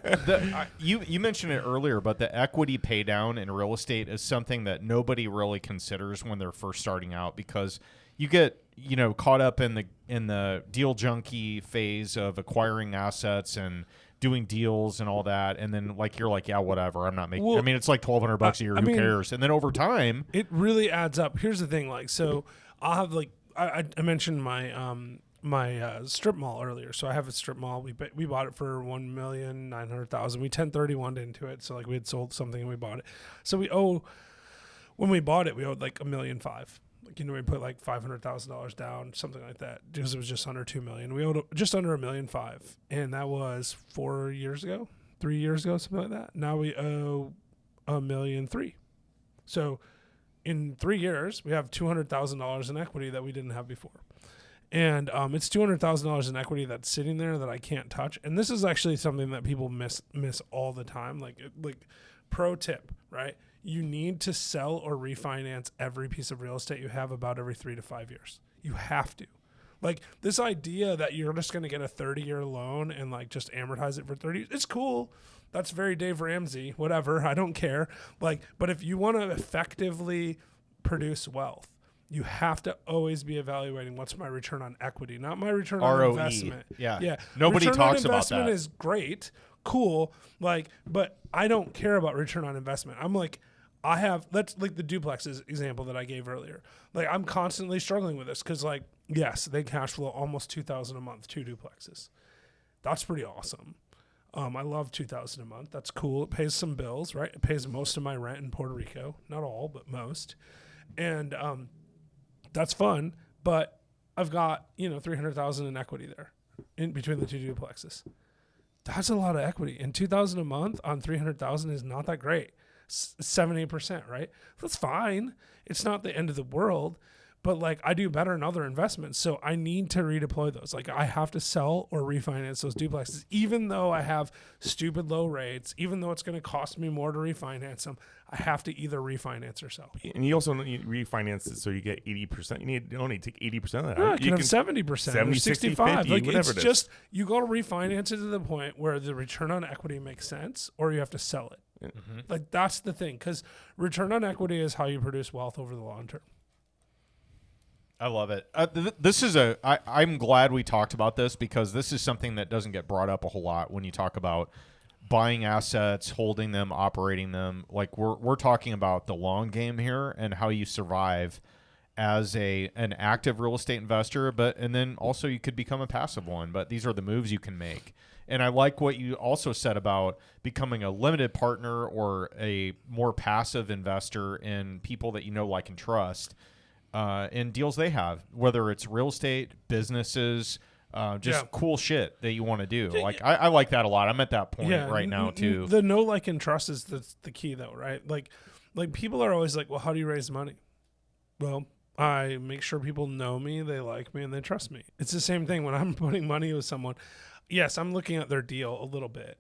you mentioned it earlier, but the equity pay down in real estate is something that nobody really considers when they're first starting out, because you get caught up in the deal junkie phase of acquiring assets and doing deals and all that, and then you're like, yeah, whatever, I'm not making. Well, I mean, it's like $1,200 a year. Who cares? And then over time, it really adds up. Here's the thing, so I'll have I mentioned my my strip mall earlier. So I have a strip mall. We bought it for $1,900,000. We 1031'd into it, so we had sold something and we bought it. So when we bought it, we owed $1.5 million. We put $500,000 down, something like that, because it was just under $2 million. We owed just under $1.5 million, and that was 3 years ago, something like that. Now we owe $1.3 million. So in 3 years, we have $200,000 in equity that we didn't have before, and it's $200,000 in equity that's sitting there that I can't touch. And this is actually something that people miss all the time. Like pro tip, right? You need to sell or refinance every piece of real estate you have about every 3 to 5 years. You have to. This idea that you're just going to get a 30-year loan and just amortize it for 30 years, it's cool. That's very Dave Ramsey, whatever. I don't care. But if you want to effectively produce wealth, you have to always be evaluating what's my return on equity, not my return on ROE. Investment. Yeah. Nobody talks about that. Investment is great, cool. But I don't care about return on investment. That's the duplexes example that I gave earlier. I'm constantly struggling with this because yes, they cash flow almost $2,000 a month, 2 duplexes. That's pretty awesome. I love $2,000 a month. That's cool. It pays some bills, right? It pays most of my rent in Puerto Rico. Not all, but most. And that's fun. But I've got $300,000 in equity there in between the 2 duplexes. That's a lot of equity. And $2,000 a month on $300,000 is not that great. 7-8%, right? That's fine. It's not the end of the world, but I do better in other investments. So I need to redeploy those. I have to sell or refinance those duplexes, even though I have stupid low rates, even though it's going to cost me more to refinance them. I have to either refinance or sell. And you also need to refinance it so you get 80%. You only take 80% of that. No, you can have 70%, 70, 65. 50, whatever it's just you got to refinance it to the point where the return on equity makes sense, or you have to sell it. Like that's the thing, because return on equity is how you produce wealth over the long term. I love it. This is I'm glad we talked about this, because this is something that doesn't get brought up a whole lot when you talk about buying assets, holding them, operating them. Like we're talking about the long game here and how you survive as an active real estate investor, and then also you could become a passive one. But these are the moves you can make. And I like what you also said about becoming a limited partner or a more passive investor in people that you know, like, and trust. In deals they have, whether it's real estate, businesses, just cool shit that you want to do. Like I like that a lot. I'm at that point right now too. The know, like, and trust is the key though, right? Like people are always like, well, how do you raise money? Well, I make sure people know me, they like me, and they trust me. It's the same thing when I'm putting money with someone. Yes, I'm looking at their deal a little bit,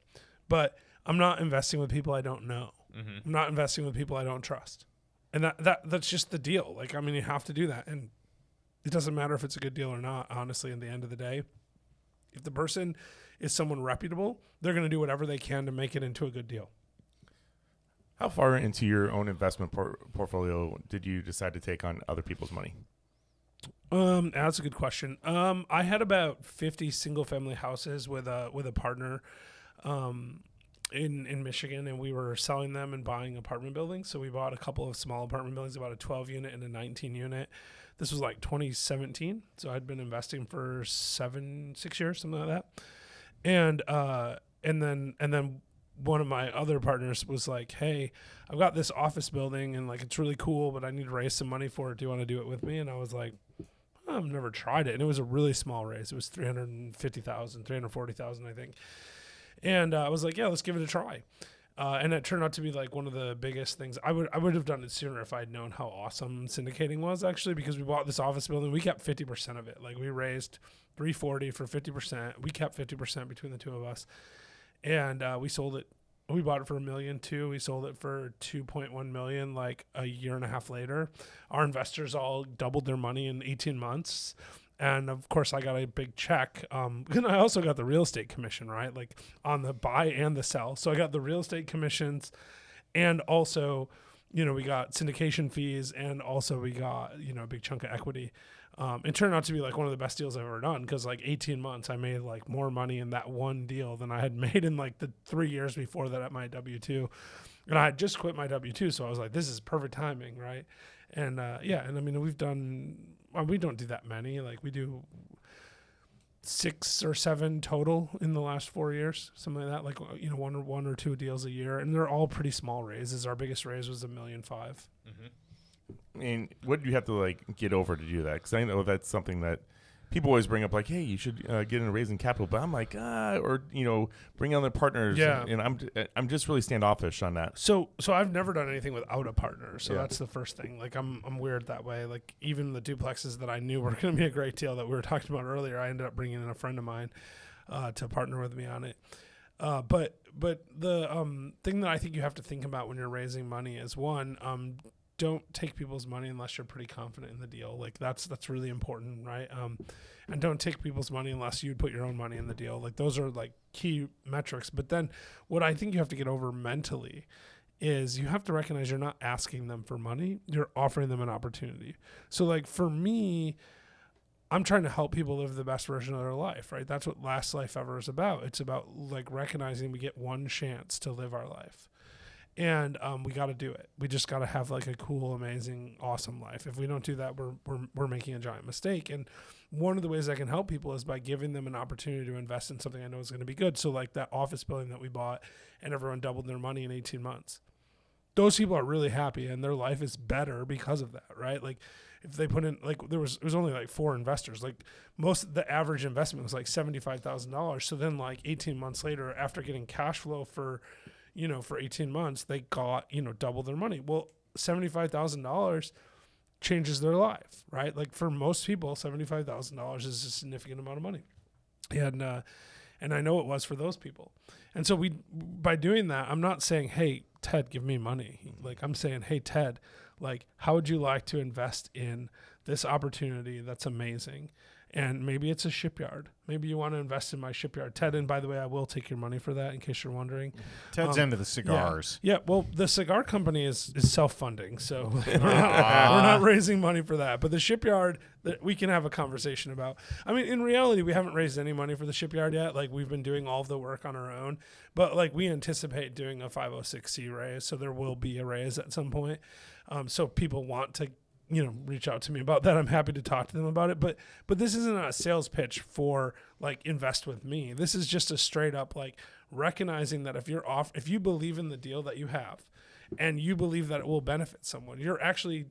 but I'm not investing with people I don't know. I'm not investing with people I don't trust. And that's just the deal. Like, I mean, you have to do that. And it doesn't matter if it's a good deal or not, honestly, at the end of the day. If the person is someone reputable, they're going to do whatever they can to make it into a good deal. How far into your own investment portfolio did you decide to take on other people's money? That's a good question. I had about 50 single-family houses with a partner in Michigan, and we were selling them and buying apartment buildings. So we bought a couple of small apartment buildings, about a 12-unit and a 19-unit. This was like 2017. So I'd been investing for 6 years, something like that. And then one of my other partners was like, hey, I've got this office building and like it's really cool, but I need to raise some money for it. Do you want to do it with me? And I was like, I've never tried it. And it was a really small raise. It was $340,000, I think. And I was like, yeah, let's give it a try. And it turned out to be like one of the biggest things. I would have done it sooner if I'd known how awesome syndicating was, actually, because we bought this office building. We kept 50% of it. Like, we raised $340 for 50%. We kept 50% between the two of us. And we sold it. We bought it for $1.2 million. We sold it for $2.1 million like a year and a half later. Our investors all doubled their money in 18 months. And of course, I got a big check. And I also got the real estate commission, right? Like on the buy and the sell. So I got the real estate commissions, and also, we got syndication fees, and also we got, a big chunk of equity. It turned out to be like one of the best deals I've ever done, because like 18 months, I made like more money in that one deal than I had made in like the 3 years before that at my W-2. And I had just quit my W-2. So I was like, this is perfect timing, right? And and I mean, we don't do that many. Like, we do 6 or 7 total in the last 4 years, something like that. Like, one or two deals a year, and they're all pretty small raises. Our biggest raise was $1.5 million. I mean, what do you have to like get over to do that? Because I know that's something that people always bring up, like, hey, you should get into raising capital. But I'm like, or bring on their partners. Yeah. And I'm just really standoffish on that. So I've never done anything without a partner. So that's the first thing. Like, I'm weird that way. Like, even the duplexes that I knew were going to be a great deal that we were talking about earlier, I ended up bringing in a friend of mine to partner with me on it. But the thing that I think you have to think about when you're raising money is, one, don't take people's money unless you're pretty confident in the deal. Like, that's really important, right? And don't take people's money unless you'd put your own money in the deal. Like, those are like key metrics. But then what I think you have to get over mentally is you have to recognize you're not asking them for money. You're offering them an opportunity. So like, for me, I'm trying to help people live the best version of their life, right? That's what Last Life Ever is about. It's about like recognizing we get one chance to live our life. And we got to do it. We just got to have like a cool, amazing, awesome life. If we don't do that, we're making a giant mistake. And one of the ways I can help people is by giving them an opportunity to invest in something I know is going to be good. So like that office building that we bought, and everyone doubled their money in 18 months. Those people are really happy, and their life is better because of that, right? Like, if they put in, like, there was only like 4 investors. Like, the average investment was like $75,000. So then like 18 months later, after getting cash flow for 18 months, they got, double their money. Well, $75,000 changes their life, right? Like, for most people, $75,000 is a significant amount of money. And I know it was for those people. And so by doing that, I'm not saying, hey, Ted, give me money. Like, I'm saying, hey, Ted, like, how would you like to invest in this opportunity that's amazing? And maybe it's a shipyard. Maybe you want to invest in my shipyard. Ted, and by the way, I will take your money for that in case you're wondering. Ted's into the cigars. Yeah, well, the cigar company is self-funding, so we're not raising money for that. But the shipyard, that we can have a conversation about. I mean, in reality, we haven't raised any money for the shipyard yet. Like, we've been doing all of the work on our own. But, like, we anticipate doing a 506c raise, so there will be a raise at some point. So people want to reach out to me about that. I'm happy to talk to them about it. But this isn't a sales pitch for like invest with me. This is just a straight up like recognizing that if you believe in the deal that you have and you believe that it will benefit someone, you're actually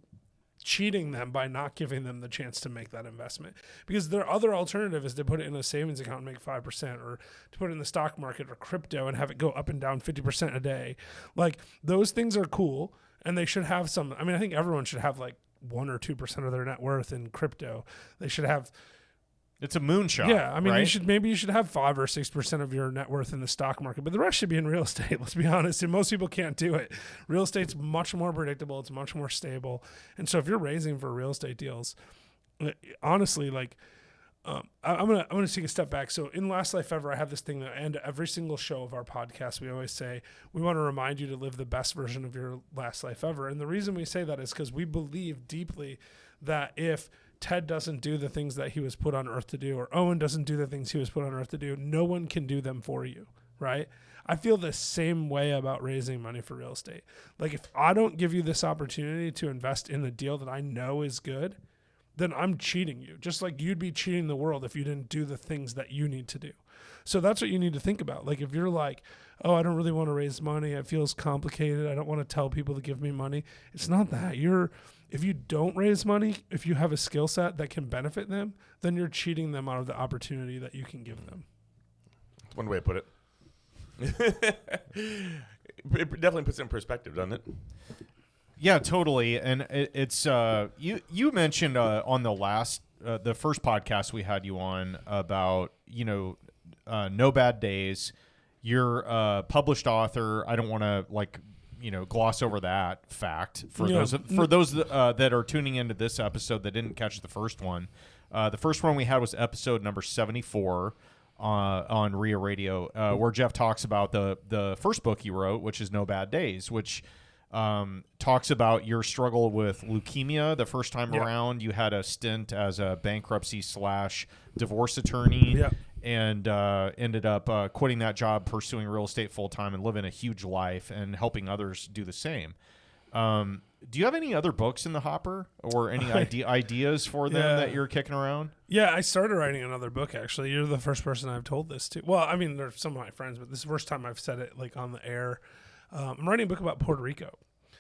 cheating them by not giving them the chance to make that investment. Because their other alternative is to put it in a savings account and make 5%, or to put it in the stock market or crypto and have it go up and down 50% a day. Like, those things are cool and they should have some. I mean, I think everyone should have like 1 or 2% of their net worth in crypto. They should have. It's a moonshot. Yeah, I mean, right? maybe you should have 5 or 6% of your net worth in the stock market, but the rest should be in real estate. Let's be honest, and most people can't do it. Real estate's much more predictable. It's much more stable, and so if you're raising for real estate deals, honestly, like. I'm gonna take a step back. So in Last Life Ever, I have this thing that end every single show of our podcast. We always say we want to remind you to live the best version of your last life ever. And the reason we say that is because we believe deeply that if Ted doesn't do the things that he was put on earth to do, or Owen doesn't do the things he was put on earth to do, no one can do them for you, right? I feel the same way about raising money for real estate. Like, if I don't give you this opportunity to invest in a deal that I know is good, then I'm cheating you, just like you'd be cheating the world if you didn't do the things that you need to do. So that's what you need to think about. Like, if you're like, oh, I don't really want to raise money, it feels complicated, I don't want to tell people to give me money. It's not that. If you don't raise money, if you have a skill set that can benefit them, then you're cheating them out of the opportunity that you can give them. One way to put it. It definitely puts it in perspective, doesn't it? Yeah, totally. And it's you mentioned on the first podcast we had you on about No Bad Days. You're a published author. I don't want to gloss over that fact for those that are tuning into this episode that didn't catch the first one. The first one we had was episode number 74 on RIA Radio, where Jeff talks about the first book he wrote, which is No Bad Days, which talks about your struggle with leukemia the first time around. You had a stint as a bankruptcy / divorce attorney, and ended up quitting that job, pursuing real estate full time, and living a huge life and helping others do the same. Do you have any other books in the hopper, or any ideas for them that you're kicking around? Yeah, I started writing another book, actually. You're the first person I've told this to. Well, I mean, there's some of my friends, but this is the first time I've said it like on the air. I'm writing a book about Puerto Rico.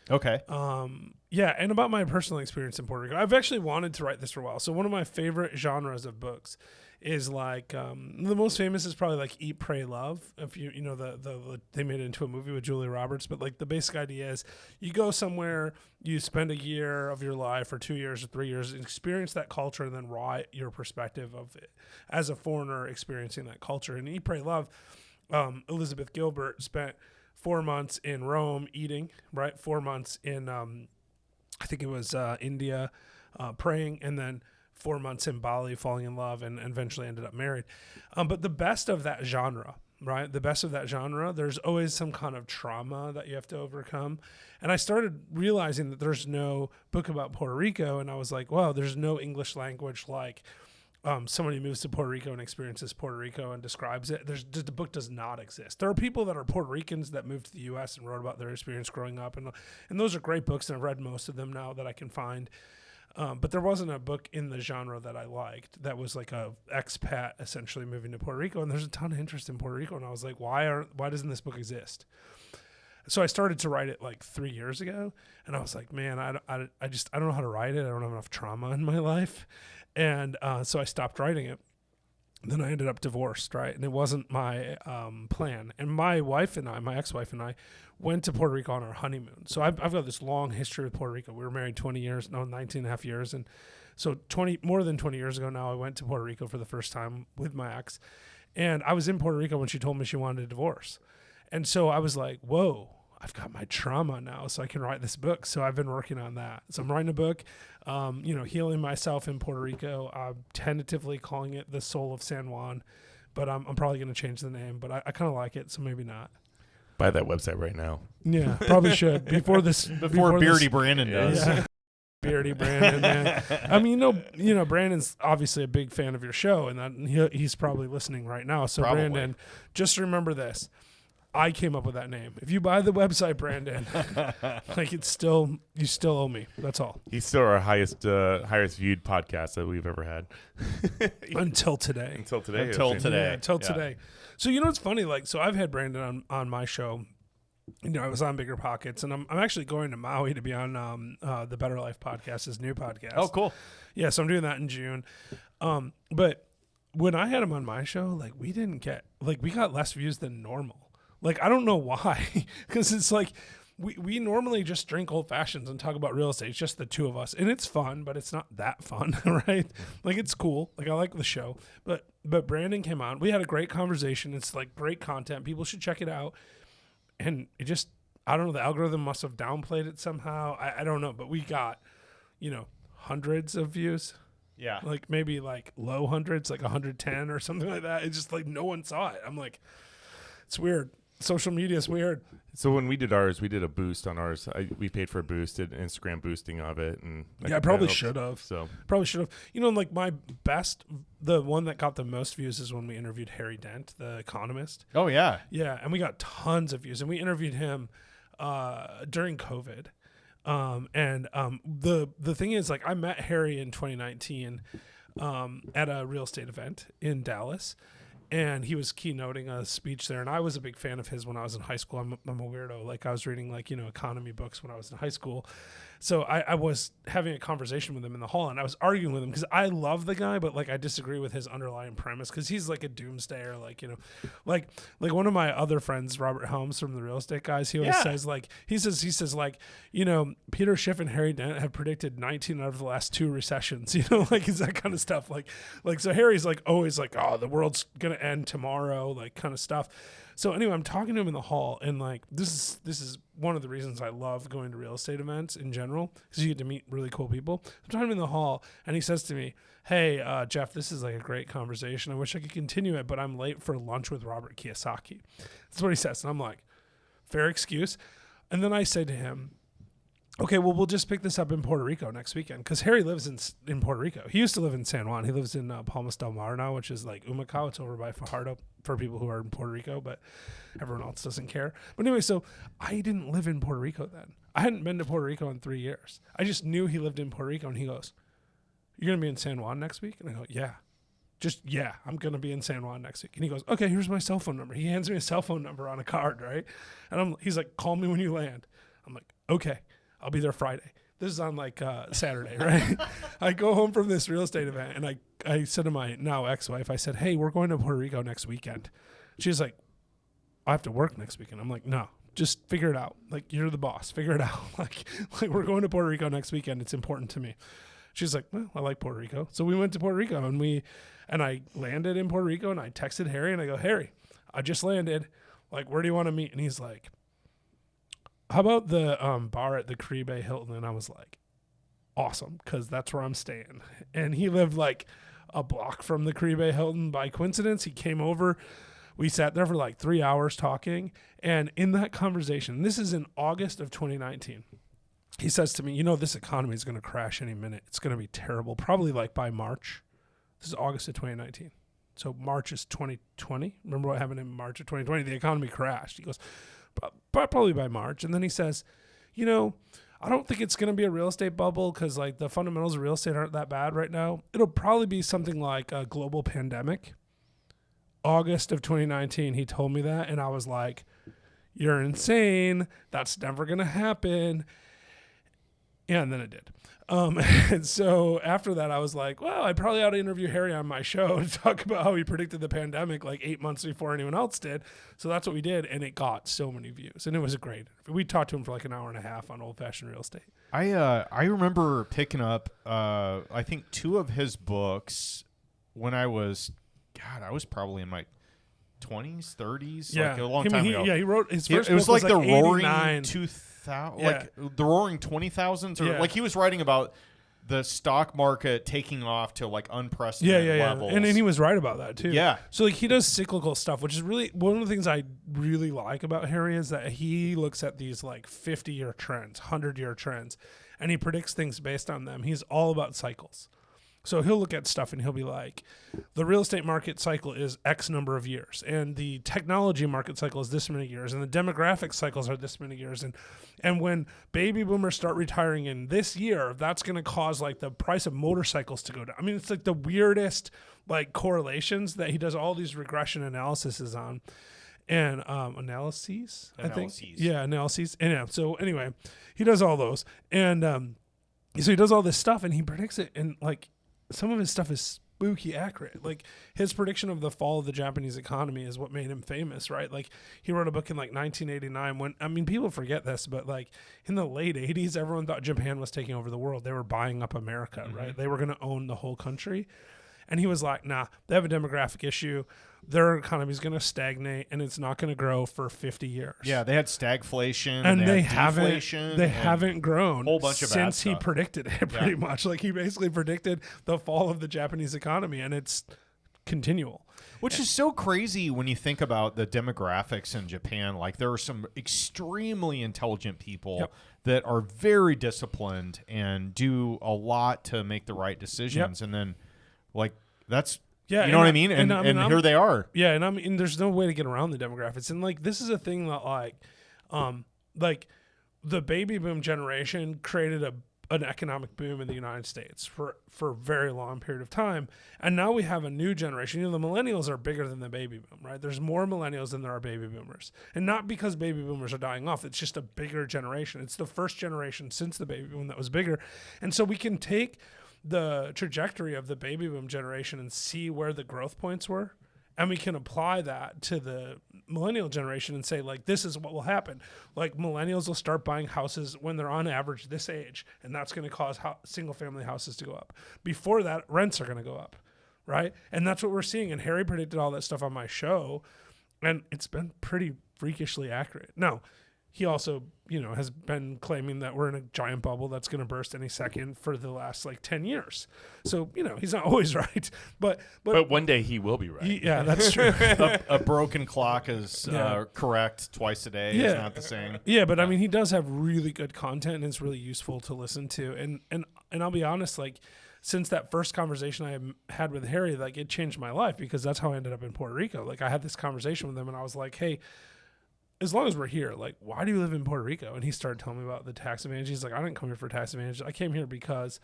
Okay. And about my personal experience in Puerto Rico. I've actually wanted to write this for a while. So one of my favorite genres of books is like the most famous is probably like Eat, Pray, Love. If they made it into a movie with Julia Roberts, but like the basic idea is you go somewhere, you spend a year of your life or 2 years or 3 years, experience that culture, and then write your perspective of it as a foreigner experiencing that culture. And Eat, Pray, Love, Elizabeth Gilbert spent 4 months in Rome eating, right? 4 months in, I think it was India, praying, and then 4 months in Bali falling in love, and eventually ended up married. But the best of that genre, right? The best of that genre, there's always some kind of trauma that you have to overcome. And I started realizing that there's no book about Puerto Rico, and I was like, wow, there's no English language like somebody moves to Puerto Rico and experiences Puerto Rico and describes it. The book does not exist. There are people that are Puerto Ricans that moved to the U.S. and wrote about their experience growing up, and those are great books, and I've read most of them now that I can find. But there wasn't a book in the genre that I liked that was like a expat essentially moving to Puerto Rico, and there's a ton of interest in Puerto Rico, and I was like, why doesn't this book exist? So I started to write it like 3 years ago, and I was like, man, I don't know how to write it. I don't have enough trauma in my life. And so I stopped writing it. Then I ended up divorced, right? And it wasn't my plan. And my ex-wife and I went to Puerto Rico on our honeymoon. So I've got this long history with Puerto Rico. We were married 19 and a half years. And so more than 20 years ago now, I went to Puerto Rico for the first time with my ex. And I was in Puerto Rico when she told me she wanted a divorce. And so I was like, whoa, I've got my trauma now, so I can write this book. So I've been working on that. So I'm writing a book, healing myself in Puerto Rico. I'm tentatively calling it The Soul of San Juan, but I'm probably going to change the name, but I kind of like it, so maybe not. Buy that website right now. Yeah, probably should before Beardy Brandon does. Yeah. Beardy Brandon, man. I mean, Brandon's obviously a big fan of your show, and that he's probably listening right now. So Probably. Brandon, just remember this. I came up with that name. If you buy the website, Brandon, like you still owe me. That's all. He's still our highest viewed podcast that we've ever had. Until today. Until today. Yeah, until today. So what's funny? Like, so I've had Brandon on my show. I was on Bigger Pockets, and I'm actually going to Maui to be on the Better Life podcast, his new podcast. Oh, cool. Yeah, so I'm doing that in June. But when I had him on my show, like we got less views than normal. Like, I don't know why, because it's like we normally just drink old fashions and talk about real estate. It's just the two of us, and it's fun, but it's not that fun, right? Like, it's cool. Like, I like the show, but Brandon came on. We had a great conversation. It's like great content. People should check it out. And it just, I don't know, the algorithm must have downplayed it somehow. I don't know, but we got, hundreds of views. Yeah. Like maybe like low hundreds, like 110 or something like that. It's just like no one saw it. I'm like, it's weird. Social media is weird. So when we did ours, we did a boost on ours. We paid for a boost, did Instagram boosting of it, and I probably should have. So probably should have. Like my the one that got the most views is when we interviewed Harry Dent, the economist. Oh yeah, yeah, and we got tons of views, and we interviewed him during COVID. The thing is, like, I met Harry in 2019 at a real estate event in Dallas. And he was keynoting a speech there, and I was a big fan of his when I was in high school. I'm a weirdo. Like, I was reading economy books when I was in high school. So I was having a conversation with him in the hall, and I was arguing with him because I love the guy, but like I disagree with his underlying premise because he's like a doomsdayer. Like one of my other friends, Robert Helms from the Real Estate Guys, he always says he says Peter Schiff and Harry Dent have predicted 19 out of the last 2 recessions. Like it's that kind of stuff. Like so Harry's like always like, oh, the world's gonna end tomorrow, like kind of stuff. So anyway, I'm talking to him in the hall, and like this is one of the reasons I love going to real estate events in general, because you get to meet really cool people. I'm talking to him in the hall, and he says to me, "Hey, Jeff, this is like a great conversation. I wish I could continue it, but I'm late for lunch with Robert Kiyosaki." That's what he says, and I'm like, fair excuse. And then I say to him, okay, well, we'll just pick this up in Puerto Rico next weekend, because Harry lives in Puerto Rico. He used to live in San Juan. He lives in Palmas del Mar now, which is like Humacao. It's over by Fajardo for people who are in Puerto Rico, but everyone else doesn't care. But anyway, so I didn't live in Puerto Rico then. I hadn't been to Puerto Rico in 3 years. I just knew he lived in Puerto Rico, and he goes, "You're going to be in San Juan next week?" And I go, "Yeah, I'm going to be in San Juan next week." And he goes, "Okay, here's my cell phone number." He hands me a cell phone number on a card, right? And he's like, "Call me when you land." I'm like, "Okay, I'll be there Friday." This is on like Saturday, right? I go home from this real estate event, and I said to my now ex-wife, I said, "Hey, we're going to Puerto Rico next weekend." She's like, "I have to work next weekend." I'm like, "No, just figure it out. Like, you're the boss. Figure it out. like we're going to Puerto Rico next weekend. It's important to me." She's like, "Well, I like Puerto Rico." So we went to Puerto Rico, and I landed in Puerto Rico, and I texted Harry, and I go, "Harry, I just landed. Like, where do you want to meet?" And he's like, "How about the bar at the Caribe Hilton?" And I was like, awesome, because that's where I'm staying. And he lived like a block from the Caribe Hilton. By coincidence, he came over. We sat there for like 3 hours talking. And in that conversation, this is in August of 2019, he says to me, "This economy is going to crash any minute. It's going to be terrible, probably like by March." This is August of 2019. So March is 2020. Remember what happened in March of 2020? The economy crashed. He goes, "Probably by March." And then he says, "I don't think it's going to be a real estate bubble, because like the fundamentals of real estate aren't that bad right now. It'll probably be something like a global pandemic." August of 2019, he told me that, and I was like, "You're insane. That's never going to happen." Yeah, and then it did. And so after that, I was like, well, I probably ought to interview Harry on my show to talk about how he predicted the pandemic like 8 months before anyone else did. So that's what we did, and it got so many views, and it was a great interview. We talked to him for like an hour and a half on old-fashioned real estate. I remember picking up, I think 2 of his books when I was probably in my 20s, 30s, Yeah, like a long time ago. Yeah, he wrote his first It was book like the roaring 89. 2000, Yeah. like the roaring 20,000s, or Yeah. like he was writing about the stock market taking off to like unprecedented levels. And he was right about that too. Yeah. So like he does cyclical stuff, which is really one of the things I really like about Harry is that he looks at these like 50-year trends, 100-year trends, and he predicts things based on them. He's all about cycles. So he'll look at stuff and he'll be like, the real estate market cycle is X number of years, and the technology market cycle is this many years, and the demographic cycles are this many years. And when baby boomers start retiring in this year, that's going to cause like the price of motorcycles to go down. I mean, it's like the weirdest like correlations that he does all these regression analyses on. And analyses, I think. Yeah, analyses. And yeah, so anyway, he does all those. And so he does all this stuff and he predicts it, and like some of his stuff is spooky accurate. Like his prediction of the fall of the Japanese economy is what made him famous, right? Like he wrote a book in like 1989 when, I mean, people forget this, but like in the late 80s, everyone thought Japan was taking over the world. They were buying up America, right? They were going to own the whole country. And he was like, nah, they have a demographic issue. Their economy is going to stagnate and it's not going to grow for 50 years. Yeah, they had stagflation and they had haven't deflation, they haven't grown whole bunch of bad since he stuff. predicted it pretty much. Like he basically predicted the fall of the Japanese economy, and it's continual. Which is so crazy when you think about the demographics in Japan. Like there are some extremely intelligent people that are very disciplined and do a lot to make the right decisions. And then like that's, you know what I mean? And here they are. Yeah. And I mean, there's no way to get around the demographics. And like, this is a thing that like the baby boom generation created an economic boom in the United States for a very long period of time. And now we have a new generation. You know, the millennials are bigger than the baby boom, right? There's more millennials than there are baby boomers. And not because baby boomers are dying off. It's just a bigger generation. It's the first generation since the baby boom that was bigger. And so we can take the trajectory of the baby boom generation and see where the growth points were. And we can apply that to the millennial generation and say, like, this is what will happen. Like, millennials will start buying houses when they're on average this age, and that's going to cause single-family houses to go up. Before that, rents are going to go up, right? And that's what we're seeing. And Harry predicted all that stuff on my show, and it's been pretty freakishly accurate. Now, he also, you know, has been claiming that we're in a giant bubble that's going to burst any second for the last like 10 years. So, you know, he's not always right, but one day he will be right. Yeah, that's true. A broken clock is correct twice a day. It's not the same. Yeah, but I mean, he does have really good content, and it's really useful to listen to. And I'll be honest, like, since that first conversation I had with Harry, like, it changed my life because that's how I ended up in Puerto Rico. Like, I had this conversation with him, and I was like, hey, as long as we're here, like, why do you live in Puerto Rico? And he started telling me about the tax advantage. He's like, I didn't come here for tax advantage. I came here because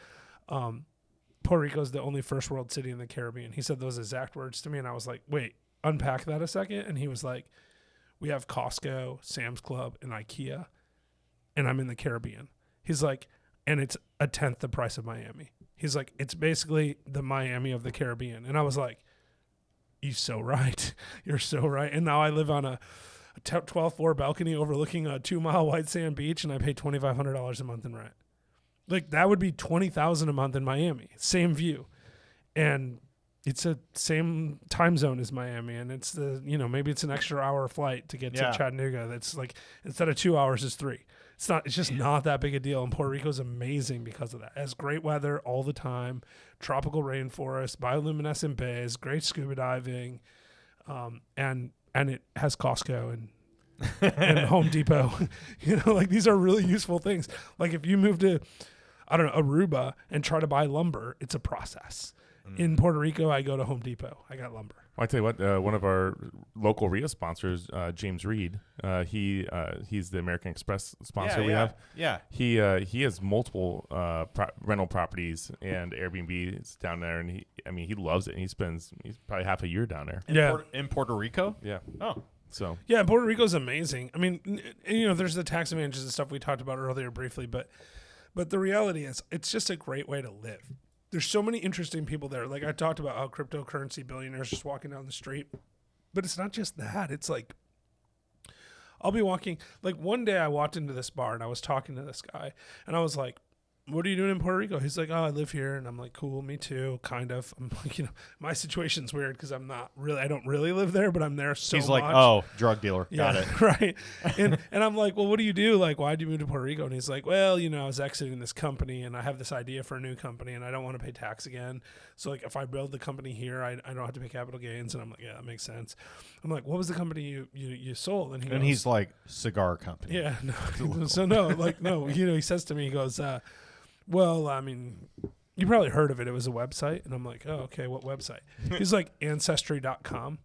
Puerto Rico is the only first world city in the Caribbean. He said those exact words to me, and I was like, wait, unpack that a second. And he was like, we have Costco, Sam's Club, and IKEA, and I'm in the Caribbean. He's like, and it's a tenth the price of Miami. He's like, it's basically the Miami of the Caribbean. And I was like, you're so right. You're so right. And now I live on a 12th floor balcony overlooking a 2-mile white sand beach, and I pay $2,500 a month in rent. Like, that would be $20,000 a month in Miami. Same view. And it's a same time zone as Miami, and it's maybe it's an extra hour flight to get to Chattanooga. That's like, instead of 2 hours is 3. It's just not that big a deal. And Puerto Rico is amazing because of that. It has great weather all the time, tropical rainforest, bioluminescent bays, great scuba diving, and it has Costco and Home Depot. You know, like, these are really useful things. Like, if you move to, I don't know, Aruba and try to buy lumber, it's a process. In Puerto Rico, I go to Home Depot. I got lumber. Well, I tell you what, one of our local RIA sponsors, James Reed, he's the American Express sponsor we have. Yeah. He has multiple rental properties and Airbnbs down there, and he loves it. And he's probably half a year down there. In Puerto Rico? Yeah. Oh. So. Yeah, Puerto Rico's amazing. I mean, you know, there's the tax advantages and stuff we talked about earlier briefly, but the reality is, it's just a great way to live. There's so many interesting people there. Like, I talked about how cryptocurrency billionaires just walking down the street. But it's not just that. It's like, I'll be walking. Like, one day I walked into this bar and I was talking to this guy. And I was like, what are you doing in Puerto Rico? He's like, oh, I live here. And I'm like, cool, me too, kind of. I'm like, my situation's weird because I don't really live there, but I'm there so much. He's like, oh, drug dealer. Yeah, Got it. right. And I'm like, well, what do you do? Like, why'd you move to Puerto Rico? And he's like, well, I was exiting this company and I have this idea for a new company and I don't want to pay tax again. So like, if I build the company here, I don't have to pay capital gains. And I'm like, yeah, that makes sense. I'm like, what was the company you sold? And he's like, cigar company. yeah, no. So no, like, no, he says to me, he goes, well, I mean, you probably heard of it. It was a website. And I'm like, oh, okay, what website? He's like, Ancestry.com.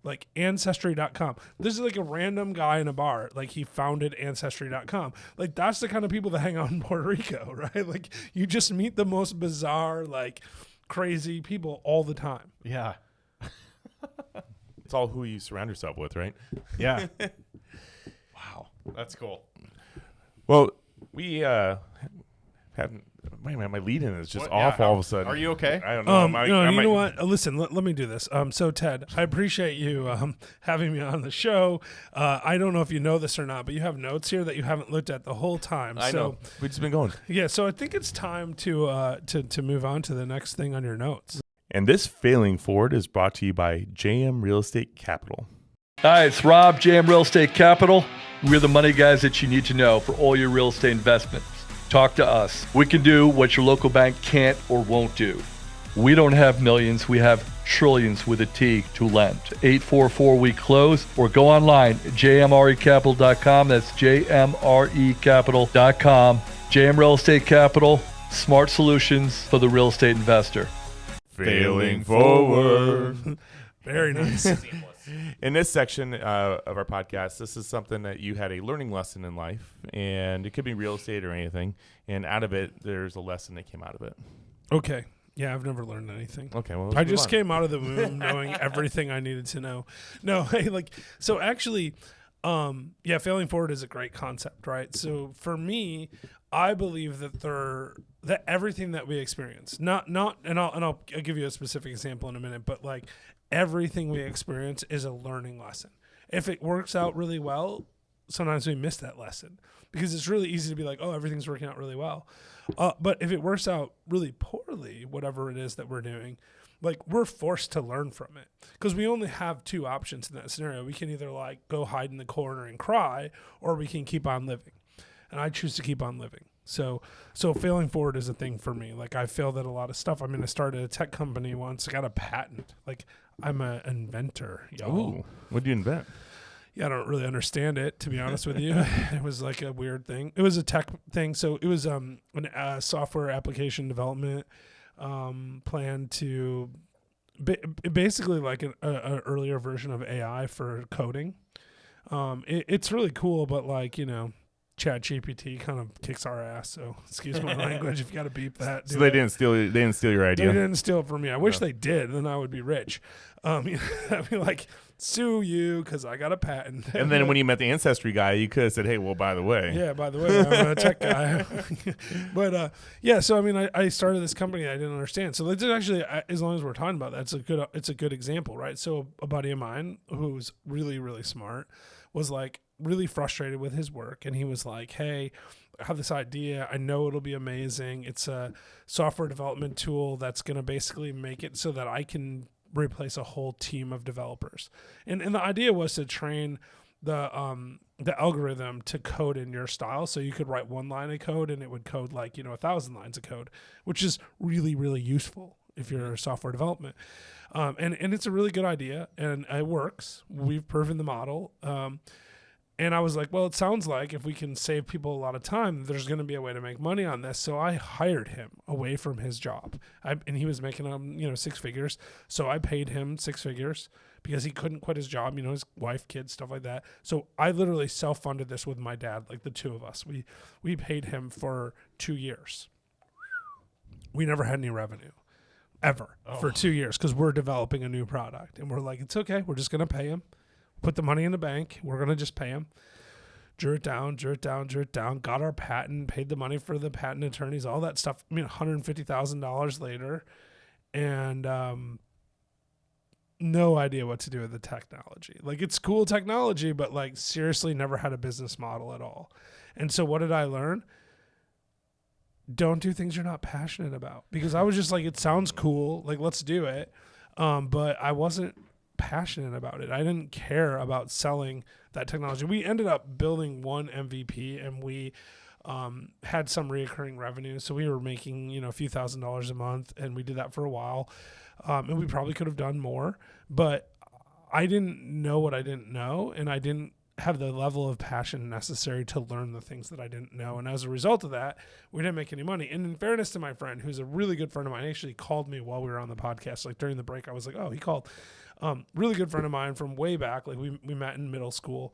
Like, Ancestry.com. This is like a random guy in a bar. Like, he founded Ancestry.com. Like, that's the kind of people that hang out in Puerto Rico, right? Like, you just meet the most bizarre, like, crazy people all the time. Yeah. It's all who you surround yourself with, right? Yeah. Wow. That's cool. Well, we haven't. Wait a minute, my lead-in is just off all of a sudden. Are you okay? I don't know. You know what? Listen, let me do this. So, Ted, I appreciate you having me on the show. I don't know if you know this or not, but you have notes here that you haven't looked at the whole time. I know. We've just been going. Yeah, so I think it's time to move on to the next thing on your notes. And this Failing Forward is brought to you by JM Real Estate Capital. Hi, it's Rob, JM Real Estate Capital. We're the money guys that you need to know for all your real estate investments. Talk to us. We can do what your local bank can't or won't do. We don't have millions, we have trillions with a T to lend. 844 we close, or go online at jmrecapital.com. That's jmrecapital.com. JM Real Estate Capital, smart solutions for the real estate investor. Failing Forward. Very nice. In this section of our podcast, this is something that you had a learning lesson in life, and it could be real estate or anything. And out of it, there's a lesson that came out of it. Okay. Yeah, I've never learned anything. Okay, well, I just came out of the womb knowing everything I needed to know. No, hey, so actually, Failing Forward is a great concept, right? So for me, I believe that everything that we experience, and I'll give you a specific example in a minute, but like everything we experience is a learning lesson. If it works out really well, sometimes we miss that lesson because it's really easy to be like, oh, everything's working out really well. But if it works out really poorly, whatever it is that we're doing, like we're forced to learn from it because we only have two options in that scenario. We can either like go hide in the corner and cry, or we can keep on living. And I choose to keep on living. So failing forward is a thing for me. Like I failed at a lot of stuff. I mean, I started a tech company once. I got a patent. Like I'm an inventor, y'all. Ooh, what did you invent? Yeah, I don't really understand it, to be honest with you. It was like a weird thing. It was a tech thing. So it was a software application development plan to basically like an earlier version of AI for coding. It's really cool, but like, ChatGPT kind of kicks our ass. So excuse my language if you got to beep that. So they didn't steal your idea. They didn't steal it from me. I wish they did. Then I would be rich. I'd be like, sue you because I got a patent. And then when you met the Ancestry guy, you could have said, hey, well, by the way. Yeah, by the way, I'm a tech guy. But so I mean, I started this company I didn't understand. So it's actually, as long as we're talking about that, it's a good example, right? So a buddy of mine who's really, really smart was like really frustrated with his work. And he was like, hey, I have this idea. I know it'll be amazing. It's a software development tool that's going to basically make it so that I can replace a whole team of developers. And the idea was to train the algorithm to code in your style. So you could write one line of code and it would code like, 1,000 lines of code, which is really, really useful if you're software development. And it's a really good idea and it works. We've proven the model. And I was like, well, it sounds like if we can save people a lot of time, there's going to be a way to make money on this. So I hired him away from his job. And he was making, 6 figures. So I paid him 6 figures because he couldn't quit his job, his wife, kids, stuff like that. So I literally self-funded this with my dad, like the two of us. We paid him for 2 years. We never had any revenue ever for 2 years because we're developing a new product. And we're like, it's okay. We're just going to pay him. Put the money in the bank. We're going to just pay him. Drew it down, got our patent, paid the money for the patent attorneys, all that stuff. I mean, $150,000 later. And no idea what to do with the technology. Like, it's cool technology, but, like, seriously never had a business model at all. And so what did I learn? don't do things you're not passionate about, because I was just like, it sounds cool, like let's do it, but I wasn't passionate about it. I didn't care about selling that technology. We ended up building one MVP, and we had some reoccurring revenue, so we were making a few $1,000s a month, and we did that for a while, and we probably could have done more, but I didn't know what I didn't know, and I didn't have the level of passion necessary to learn the things that I didn't know. And as a result of that, we didn't make any money. And in fairness to my friend, who's a really good friend of mine, actually called me while we were on the podcast. Like during the break, I was like, oh, he called. Really good friend of mine from way back. Like we met in middle school.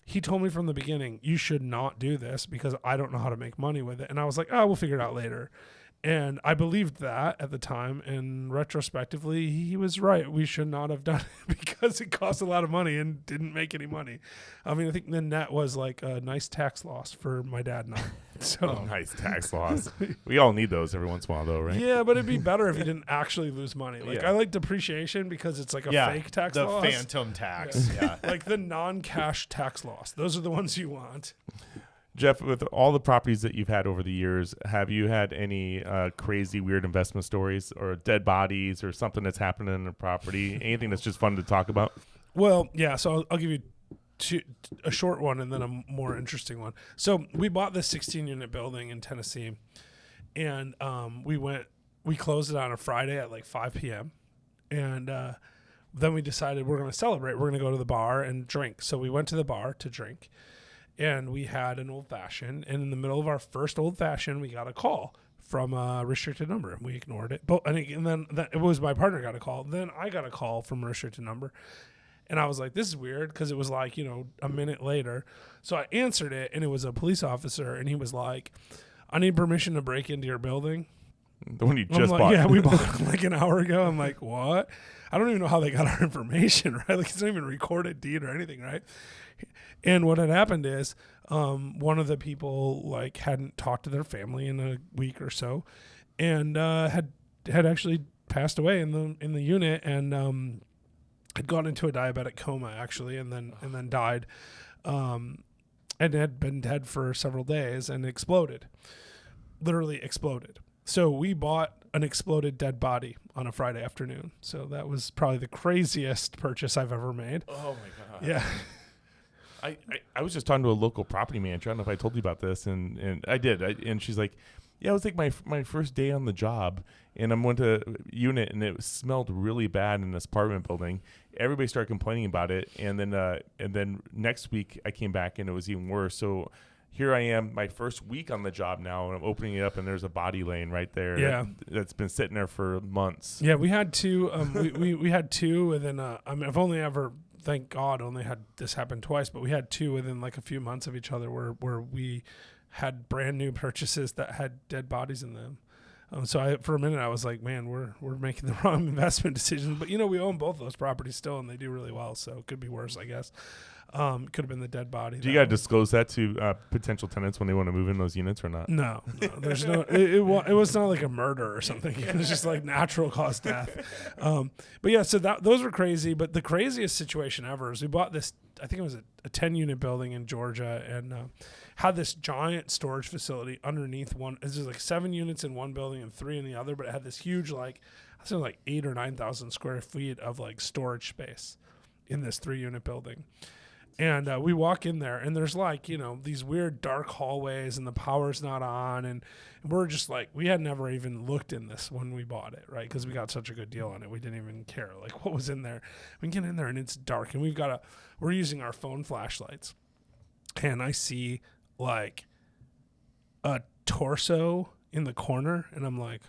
He told me from the beginning, you should not do this because I don't know how to make money with it. And I was like, oh, we'll figure it out later. And I believed that at the time, and retrospectively, he was right. We should not have done it because it cost a lot of money and didn't make any money. I mean, I think the net was like a nice tax loss for my dad and I. So Nice tax loss. We all need those every once in a while, though, right? yeah, but it'd be better if you didn't actually lose money. Like Yeah. I like depreciation because it's like a fake tax the loss. phantom tax. Yeah. Like the non-cash tax loss. Those are the ones you want. Jeff, with all the properties that you've had over the years, have you had any crazy, weird investment stories or dead bodies or something that's happened in a property? Anything that's just fun to talk about? Well, yeah, so I'll give you a short one and then a more interesting one. So we bought this 16-unit building in Tennessee, and we closed it on a Friday at like 5 p.m. And then we decided we're going to celebrate. We're going to go to the bar and drink. So we went to the bar to drink, and we had an old-fashioned. And in the middle of our first old-fashioned, we got a call from a restricted number, and we ignored it. But and then it was my partner got a call. Then I got a call from a restricted number. And I was like, this is weird, because it was like, a minute later. So I answered it, and it was a police officer, and he was like, I need permission to break into your building. The one you I'm just like, bought. yeah, we bought it like an hour ago. I'm like, what? I don't even know how they got our information, right? Like, it's not even recorded deed or anything, right? And what had happened is one of the people like hadn't talked to their family in a week or so, and had actually passed away in the unit, and had gone into a diabetic coma actually, and then died, and had been dead for several days and exploded, literally exploded. So we bought an exploded dead body on a Friday afternoon. So that was probably the craziest purchase I've ever made. Oh, my God. Yeah. I was just talking to a local property manager. I don't know if I told you about this, and I did. And she's like, yeah, it was like my first day on the job, and I went to a unit, and it smelled really bad in this apartment building. Everybody started complaining about it, and then next week I came back, and it was even worse. So here I am, my first week on the job now, and I'm opening it up, and there's a body laying right there. Yeah. That's been sitting there for months. Yeah, we had two. We had two, and then I've only ever, thank God, only had this happen twice, but we had two within like a few months of each other where we had brand new purchases that had dead bodies in them. So for a minute I was like, man, we're making the wrong investment decision. But we own both those properties still, and they do really well. So it could be worse, I guess. Could have been the dead body. Do you got to disclose that to potential tenants when they want to move in those units or not? No, there's no. It was not like a murder or something. It was just like natural cause death. But yeah, so those were crazy. But the craziest situation ever is we bought this. I think it was a 10-unit building in Georgia, and had this giant storage facility underneath one. It's just like 7 units in one building and 3 in the other. But it had this huge, like, I think like 8,000 or 9,000 square feet of like storage space in this 3-unit building. And we walk in there, and there's like, these weird dark hallways, and the power's not on. And we're just like, we had never even looked in this when we bought it, right? Because we got such a good deal on it. We didn't even care, like, what was in there. We get in there, and it's dark, and we're using our phone flashlights. And I see like a torso in the corner, and I'm like,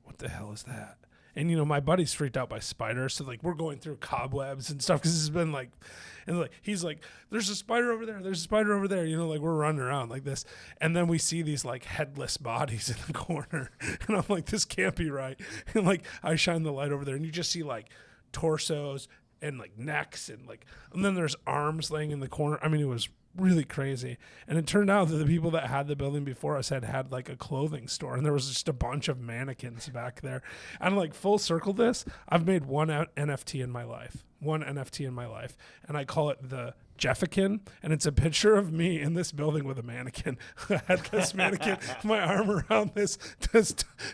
what the hell is that? And, my buddy's freaked out by spiders. So, like, we're going through cobwebs and stuff because this has been, like, and, like, he's like, there's a spider over there. There's a spider over there. Like, we're running around like this. And then we see these, like, headless bodies in the corner. And I'm like, this can't be right. And, like, I shine the light over there, and you just see, like, torsos and, like, necks and then there's arms laying in the corner. I mean, it was really crazy. And it turned out that the people that had the building before us had like a clothing store, and there was just a bunch of mannequins back there. And like full circle this, I've made one NFT in my life, and I call it the Jeffican, and it's a picture of me in this building with a mannequin, a headless mannequin, my arm around this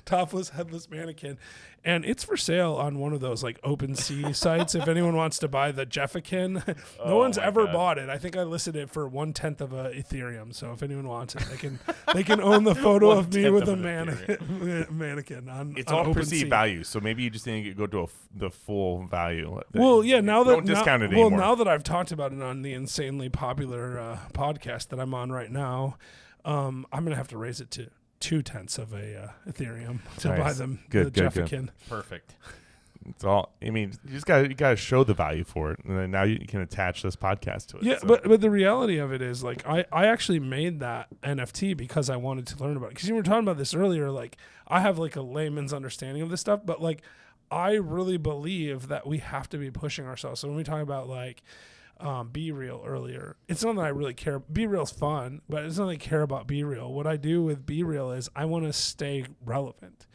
topless headless mannequin, and it's for sale on one of those like OpenSea sites. If anyone wants to buy the Jeffican, no one's ever bought it. I think I listed it for 1/10 of a Ethereum. So if anyone wants it, they can own the photo of me with a mannequin on. It's on all OpenSea. perceived value, so maybe you just need to go to the full value. Well, yeah. Now that don't discount it anymore. Well, now that I've talked about it on the insanely popular podcast that I'm on right now, I'm gonna have to raise it to 2/10 of a Ethereum to buy them the Jeffican. Perfect. It's all. I mean, you gotta show the value for it, and then now you can attach this podcast to it. Yeah, so. but the reality of it is, like, I actually made that NFT because I wanted to learn about it. Because you were talking about this earlier, like, I have like a layman's understanding of this stuff, but like, I really believe that we have to be pushing ourselves. So when we talk about like Be Real earlier, it's not that I really care. Be Real's fun, but it's not that I care about Be Real. What I do with Be Real is I want to stay relevant.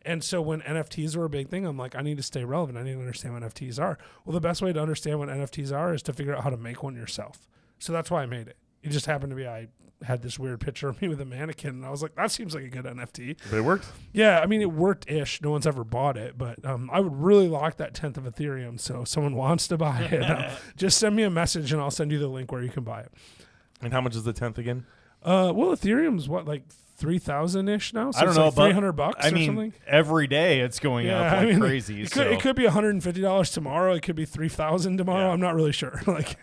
And so when NFTs were a big thing, I'm like, I need to stay relevant. I need to understand what NFTs are. Well, the best way to understand what NFTs are is to figure out how to make one yourself. So that's why I made it. It just happened to be I had this weird picture of me with a mannequin, and I was like, that seems like a good NFT. But it worked. Yeah, I mean, it worked-ish. No one's ever bought it, but I would really like that 10th of Ethereum. So if someone wants to buy it, just send me a message, and I'll send you the link where you can buy it. And how much is the 10th again? Well, Ethereum's what, like 3,000-ish now? So I don't know, like $300 I mean, something? every day it's going up like crazy. It could be $150 tomorrow. It could be $3,000 tomorrow. Yeah. I'm not really sure. Like,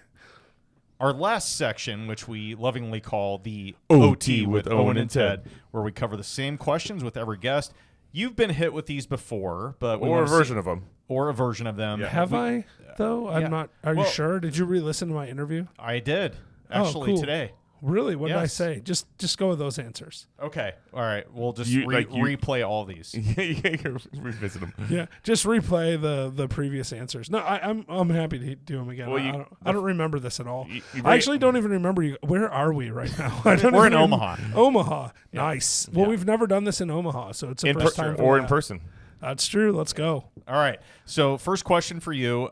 our last section, which we lovingly call the OT with Owen and Ted, where we cover the same questions with every guest. You've been hit with these before, but Or a version of them. Or a version of them. Yeah. have I, though? I'm Yeah. not. Are you Well- sure? Did you re-listen to my interview? I did, actually, cool. today. Really? What did I Yes. say? Just go with those answers. Okay. All right. We'll just replay all these. Revisit them. Yeah, just replay the previous answers. No, I'm happy to do them again. Well, I don't remember this at all. You I actually don't even remember you. Where are we right now? We're in Omaha. Omaha. Nice. Well, we've never done this in Omaha, so it's the first time. Or for in that. person. That's true. Let's go. All right. So first question for you.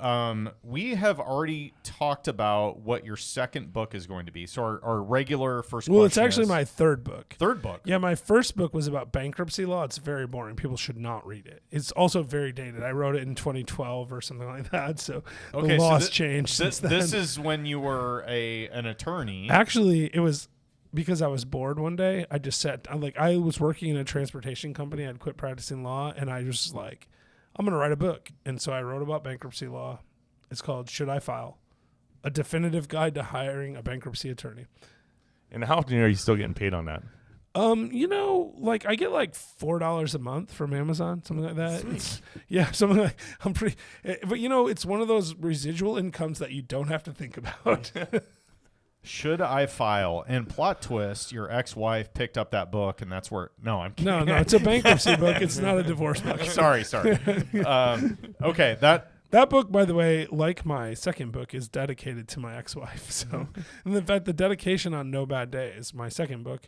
We have already talked about what your second book is going to be. So our regular first question Well, it's actually is my third book. third book. Yeah, my first book was about bankruptcy law. It's very boring. People should not read it. It's also very dated. I wrote it in 2012 or something like that. So the law's changed since then. This is when you were an attorney. Actually, it was because I was bored one day. I just sat. I was working in a transportation company. I'd quit practicing law, and I was just like, I'm going to write a book. And so I wrote about bankruptcy law. It's called Should I File? A Definitive Guide to Hiring a Bankruptcy Attorney. And how often are you still getting paid on that? I get like $4 a month from Amazon, something like that. Something like but it's one of those residual incomes that you don't have to think about. Should I file? And plot twist, your ex-wife picked up that book, and that's where... No, I'm kidding. No, it's a bankruptcy book. It's not a divorce book. Sorry. Okay, That book, by the way, like my second book, is dedicated to my ex-wife. So, and in fact, the dedication on No Bad Days, my second book,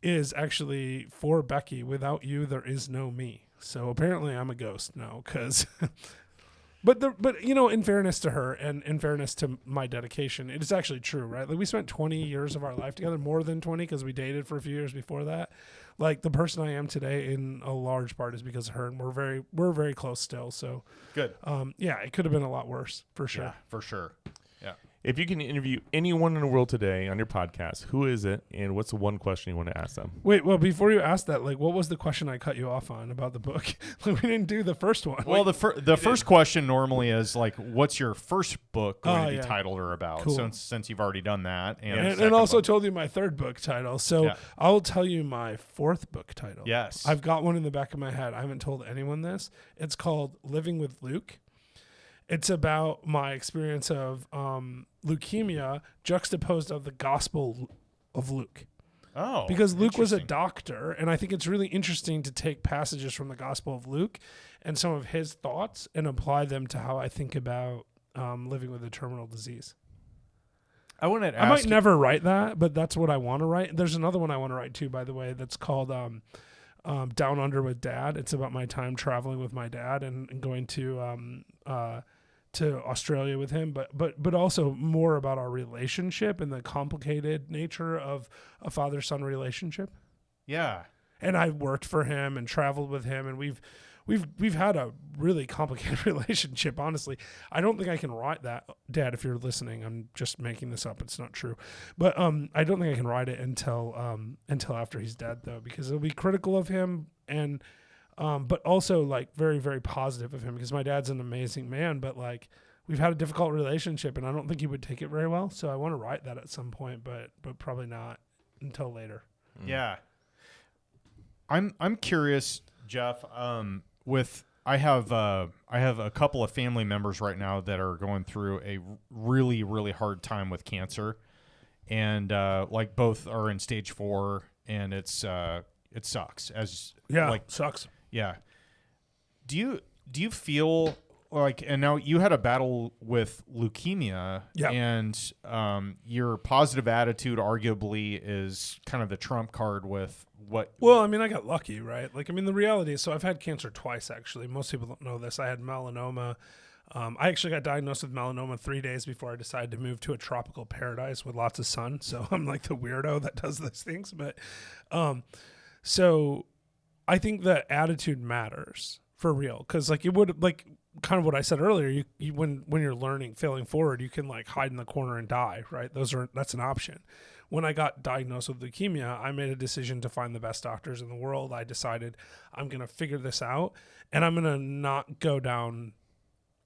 is actually for Becky. Without you, there is no me. So apparently, I'm a ghost now, because... But in fairness to her and in fairness to my dedication, it is actually true, right? Like, we spent 20 years of our life together, more than 20, because we dated for a few years before that. Like, the person I am today, in a large part, is because of her, and we're very close still. So good. It could have been a lot worse, for sure. Yeah, for sure. Yeah. If you can interview anyone in the world today on your podcast, who is it, and what's the one question you want to ask them? Wait, well, before you ask that, like, what was the question I cut you off on about the book? Like, we didn't do the first one. Well, the first question normally is like, what's your first book going to be titled or about? Cool. Since you've already done that, and also told you my third book title. So I'll tell you my fourth book title. Yes, I've got one in the back of my head. I haven't told anyone this. It's called Living with Luke. It's about my experience of leukemia juxtaposed of the Gospel of Luke. Oh, because Luke was a doctor, and I think it's really interesting to take passages from the Gospel of Luke and some of his thoughts and apply them to how I think about living with a terminal disease. I want to I might ask. never write that, but that's what I want to write. There's another one I want to write too, by the way, that's called Down Under with Dad. It's about my time traveling with my dad and going to Australia with him, but also more about our relationship and the complicated nature of a father-son relationship. Yeah. And I worked for him and traveled with him, and we've had a really complicated relationship, honestly. I don't think I can write that. Dad, if you're listening, I'm just making this up. It's not true. But I don't think I can write it until after he's dead, though, because it'll be critical of him and but also like very, very positive of him, because my dad's an amazing man, but like we've had a difficult relationship and I don't think he would take it very well. So I want to write that at some point, but probably not until later. Yeah. I'm curious, Jeff, I have a couple of family members right now that are going through a really, really hard time with cancer, and like both are in stage 4, and it sucks. Sucks. Yeah. Do you feel like, and now you had a battle with leukemia, and your positive attitude arguably is kind of the trump card with what? Well, I mean, I got lucky, right? Like, I mean, the reality is, so I've had cancer twice, actually. Most people don't know this. I had melanoma. I actually got diagnosed with melanoma 3 days before I decided to move to a tropical paradise with lots of sun. So I'm like the weirdo that does those things. But so I think that attitude matters for real. Because like it would, like kind of what I said earlier, you when you're learning, failing forward, you can like hide in the corner and die, right? That's an option. When I got diagnosed with leukemia, I made a decision to find the best doctors in the world. I decided I'm going to figure this out and I'm going to not go down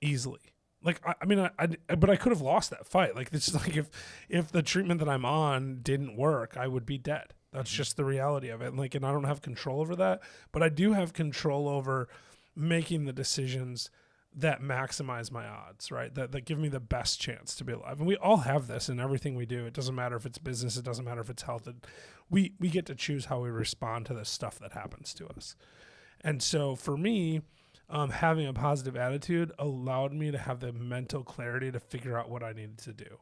easily. Like, but I could have lost that fight. Like, it's like if the treatment that I'm on didn't work, I would be dead. That's just the reality of it. And like, and I don't have control over that, but I do have control over making the decisions that maximize my odds, right? That give me the best chance to be alive. And we all have this in everything we do. It doesn't matter if it's business. It doesn't matter if it's health. We get to choose how we respond to the stuff that happens to us. And so for me, having a positive attitude allowed me to have the mental clarity to figure out what I needed to do.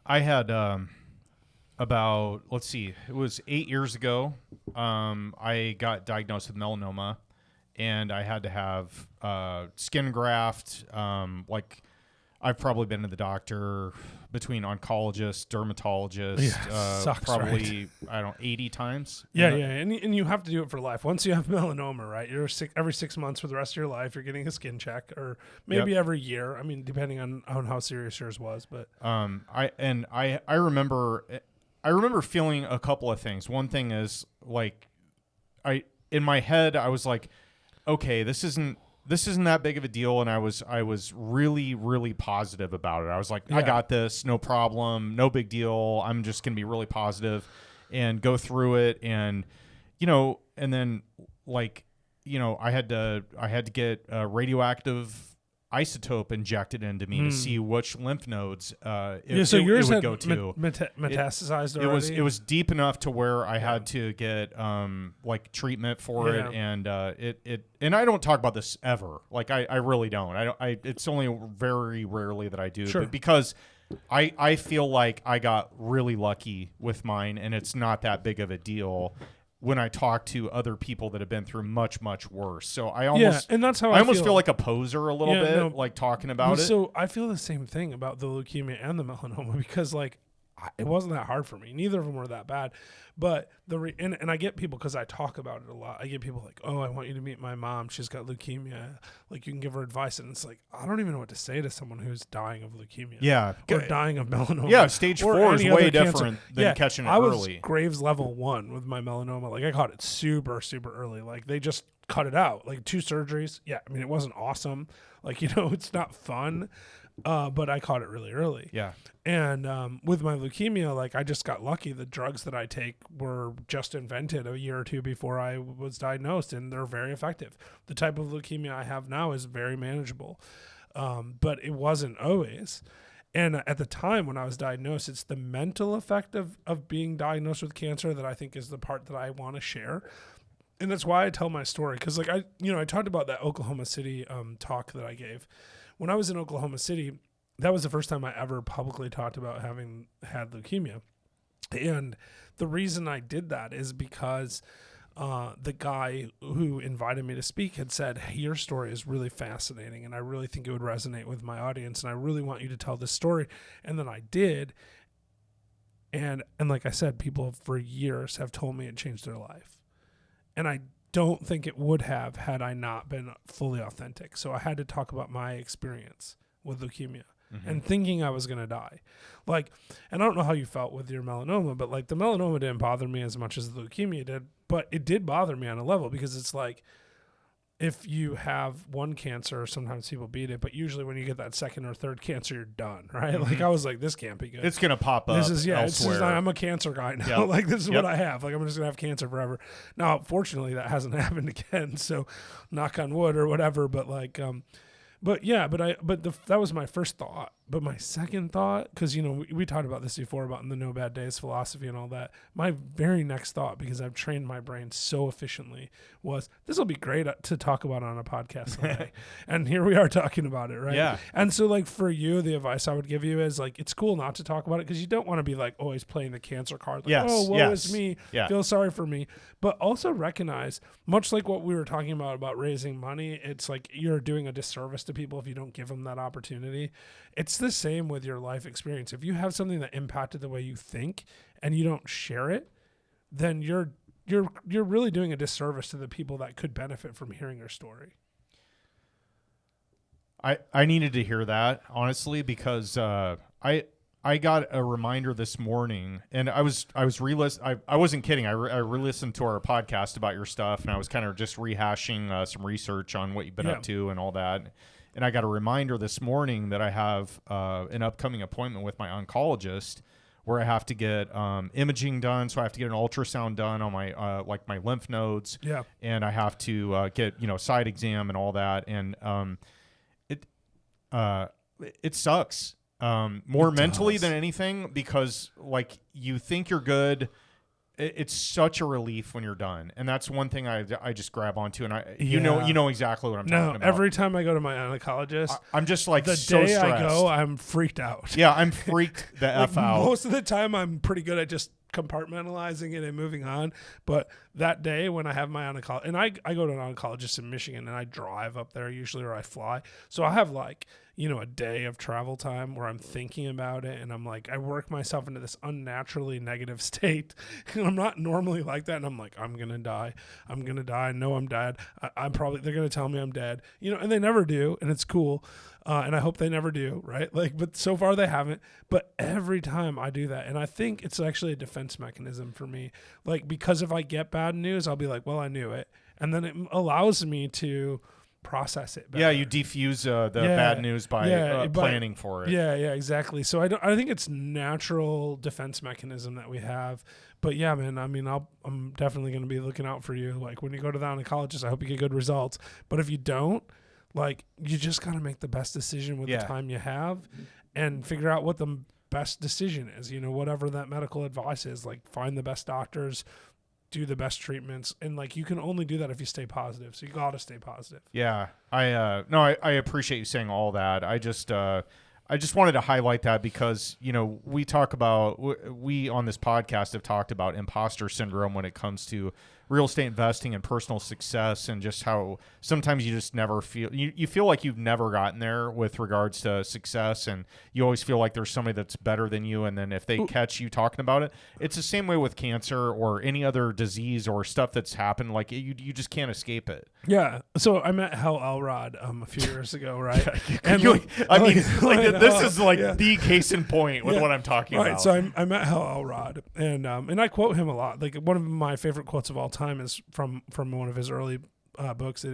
I had about, let's see, it was 8 years ago. I got diagnosed with melanoma, and I had to have skin graft. Like, I've probably been to the doctor between oncologist, dermatologist, sucks, probably, right? I don't know, 80 times. Yeah. And you have to do it for life. Once you have melanoma, right, you're every 6 months for the rest of your life, you're getting a skin check, or maybe every year. I mean, depending on how serious yours was. But I remember feeling a couple of things. One thing is, like, in my head, I was like, okay, this isn't that big of a deal, and I was really, really positive about it. I was like, I got this, no problem, no big deal. I'm just gonna be really positive and go through it, and and then like I had to get a radioactive isotope injected into me to see which lymph nodes yours it would had go to. metastasized already? It was deep enough to where I had to get like treatment for it, and and I don't talk about this ever. Like I really don't. It's only very rarely that I do, but because I feel like I got really lucky with mine, and it's not that big of a deal when I talk to other people that have been through much, much worse. So I almost, and that's how I almost feel like a poser a little bit, like talking about it. So I feel the same thing about the leukemia and the melanoma, because like it wasn't that hard for me. Neither of them were that bad. But and I get people, because I talk about it a lot. I get people like, oh, I want you to meet my mom. She's got leukemia. Like, you can give her advice. And it's like, I don't even know what to say to someone who's dying of leukemia. Yeah. Or dying of melanoma. Yeah, stage 4 is way different than catching it early. I was Graves level 1 with my melanoma. Like, I caught it super, super early. Like, they just cut it out. Like, 2 surgeries. Yeah, I mean, it wasn't awesome. Like, it's not fun. But I caught it really early. Yeah. And with my leukemia, like, I just got lucky. The drugs that I take were just invented a year or two before I was diagnosed, and they're very effective. The type of leukemia I have now is very manageable, but it wasn't always. And at the time when I was diagnosed, it's the mental effect of being diagnosed with cancer that I think is the part that I want to share. And that's why I tell my story. Because like I talked about that Oklahoma City talk that I gave. When I was in Oklahoma City, that was the first time I ever publicly talked about having had leukemia. And the reason I did that is because the guy who invited me to speak had said, hey, your story is really fascinating, and I really think it would resonate with my audience, and I really want you to tell this story. And then I did. And like I said, people for years have told me it changed their life. And I don't think it would have had I not been fully authentic. So I had to talk about my experience with leukemia. And thinking I was going to die. Like, and I don't know how you felt with your melanoma, but like the melanoma didn't bother me as much as the leukemia did, but it did bother me on a level, because it's like, if you have one cancer, sometimes people beat it, but usually when you get that second or third cancer, you're done, right? Like I was like, this can't be good. It's going to pop up. This is, yeah, elsewhere. it's just, I'm a cancer guy now. Yep. Like this is Yep. what I have. Like I'm just gonna have cancer forever. Now, fortunately, that hasn't happened again. So, knock on wood or whatever. But like, but that was my first thought. But my second thought, because, you know, we talked about this before about the no bad days philosophy and all that. My very next thought, because I've trained my brain so efficiently, was this will be great to talk about on a podcast someday. And here we are talking about it, right? Yeah. And so, like, for you, the advice I would give you is, like, it's cool not to talk about it, because you don't want to be, like, always playing the cancer card. Like, Yes, oh, woe yes. is me. Yeah. Feel sorry for me. But also recognize, much like what we were talking about raising money, it's like you're doing a disservice to people if you don't give them that opportunity. It's the same with your life experience. If you have something that impacted the way you think and you don't share it, then you're really doing a disservice to the people that could benefit from hearing your story. I needed to hear that, honestly, because I got a reminder this morning, and I wasn't kidding. I re-listened to our podcast about your stuff, and I was kind of just rehashing some research on what you've been up to and all that. And I got a reminder this morning that I have an upcoming appointment with my oncologist where I have to get imaging done. So I have to get an ultrasound done on my like my lymph nodes. Yeah. And I have to get side exam and all that. And it sucks more mentally than anything, because like you think you're good. It's such a relief when you're done, and that's one thing I just grab onto, and you know exactly what I'm talking about. Every time I go to my oncologist, I'm just like the so day stressed. I go, I'm freaked out. Yeah, I'm freaked the F out. Most of the time, I'm pretty good at just compartmentalizing it and moving on. But that day when I have my oncologist, and I go to an oncologist in Michigan, and I drive up there usually, or I fly. So I have like, a day of travel time where I'm thinking about it, and I'm like, I work myself into this unnaturally negative state. And I'm not normally like that. And I'm like, I'm going to die. I'm going to die. I know I'm dead. They're going to tell me I'm dead, and they never do. And it's cool. And I hope they never do. Right. Like, but so far they haven't, but every time I do that, and I think it's actually a defense mechanism for me. Like, because if I get bad news, I'll be like, well, I knew it. And then it allows me to process it better. Yeah, you defuse the bad news by planning for it. Yeah, exactly. So I think it's natural defense mechanism that we have. But yeah, man, I mean, I'm definitely going to be looking out for you. Like when you go to the oncologist, I hope you get good results. But if you don't, like, you just got to make the best decision with the time you have, and figure out what the best decision is. Whatever that medical advice is, like find the best doctors, do the best treatments, and like you can only do that if you stay positive. So you got to stay positive. Yeah, I appreciate you saying all that. I just wanted to highlight that because we talk about we on this podcast have talked about imposter syndrome when it comes to real estate investing and personal success, and just how sometimes you just never feel you feel like you've never gotten there with regards to success, and you always feel like there's somebody that's better than you, and then if they catch you talking about it, it's the same way with cancer or any other disease or stuff that's happened. Like you just can't escape it. Yeah. So I met Hal Elrod a few years ago, right? And this is like the case in point with what I'm talking about. Right. So I met Hal Elrod, and I quote him a lot. Like one of my favorite quotes of all time is from one of his early books.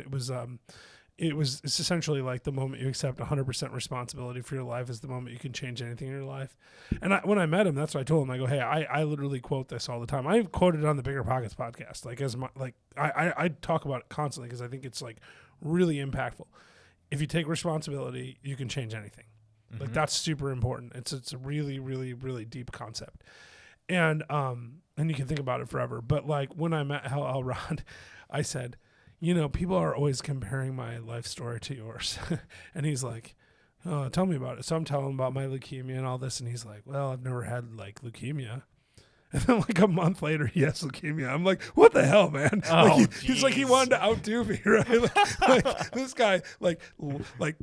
It's essentially like the moment you accept 100% responsibility for your life is the moment you can change anything in your life. And when I met him, that's what I told him. I go, hey, I literally quote this all the time. I quoted it on the Bigger Pockets podcast. Like I talk about it constantly because I think it's like really impactful. If you take responsibility, you can change anything. Mm-hmm. Like that's super important. It's a really, really, really deep concept. And you can think about it forever. But like when I met Hal Elrod, I said, people are always comparing my life story to yours. And he's like, Tell me about it. So I'm telling him about my leukemia and all this, and he's like, well, I've never had like leukemia. And then like a month later, he has leukemia. I'm like, what the hell, man? He's like, he wanted to outdo me, right? Like this guy, like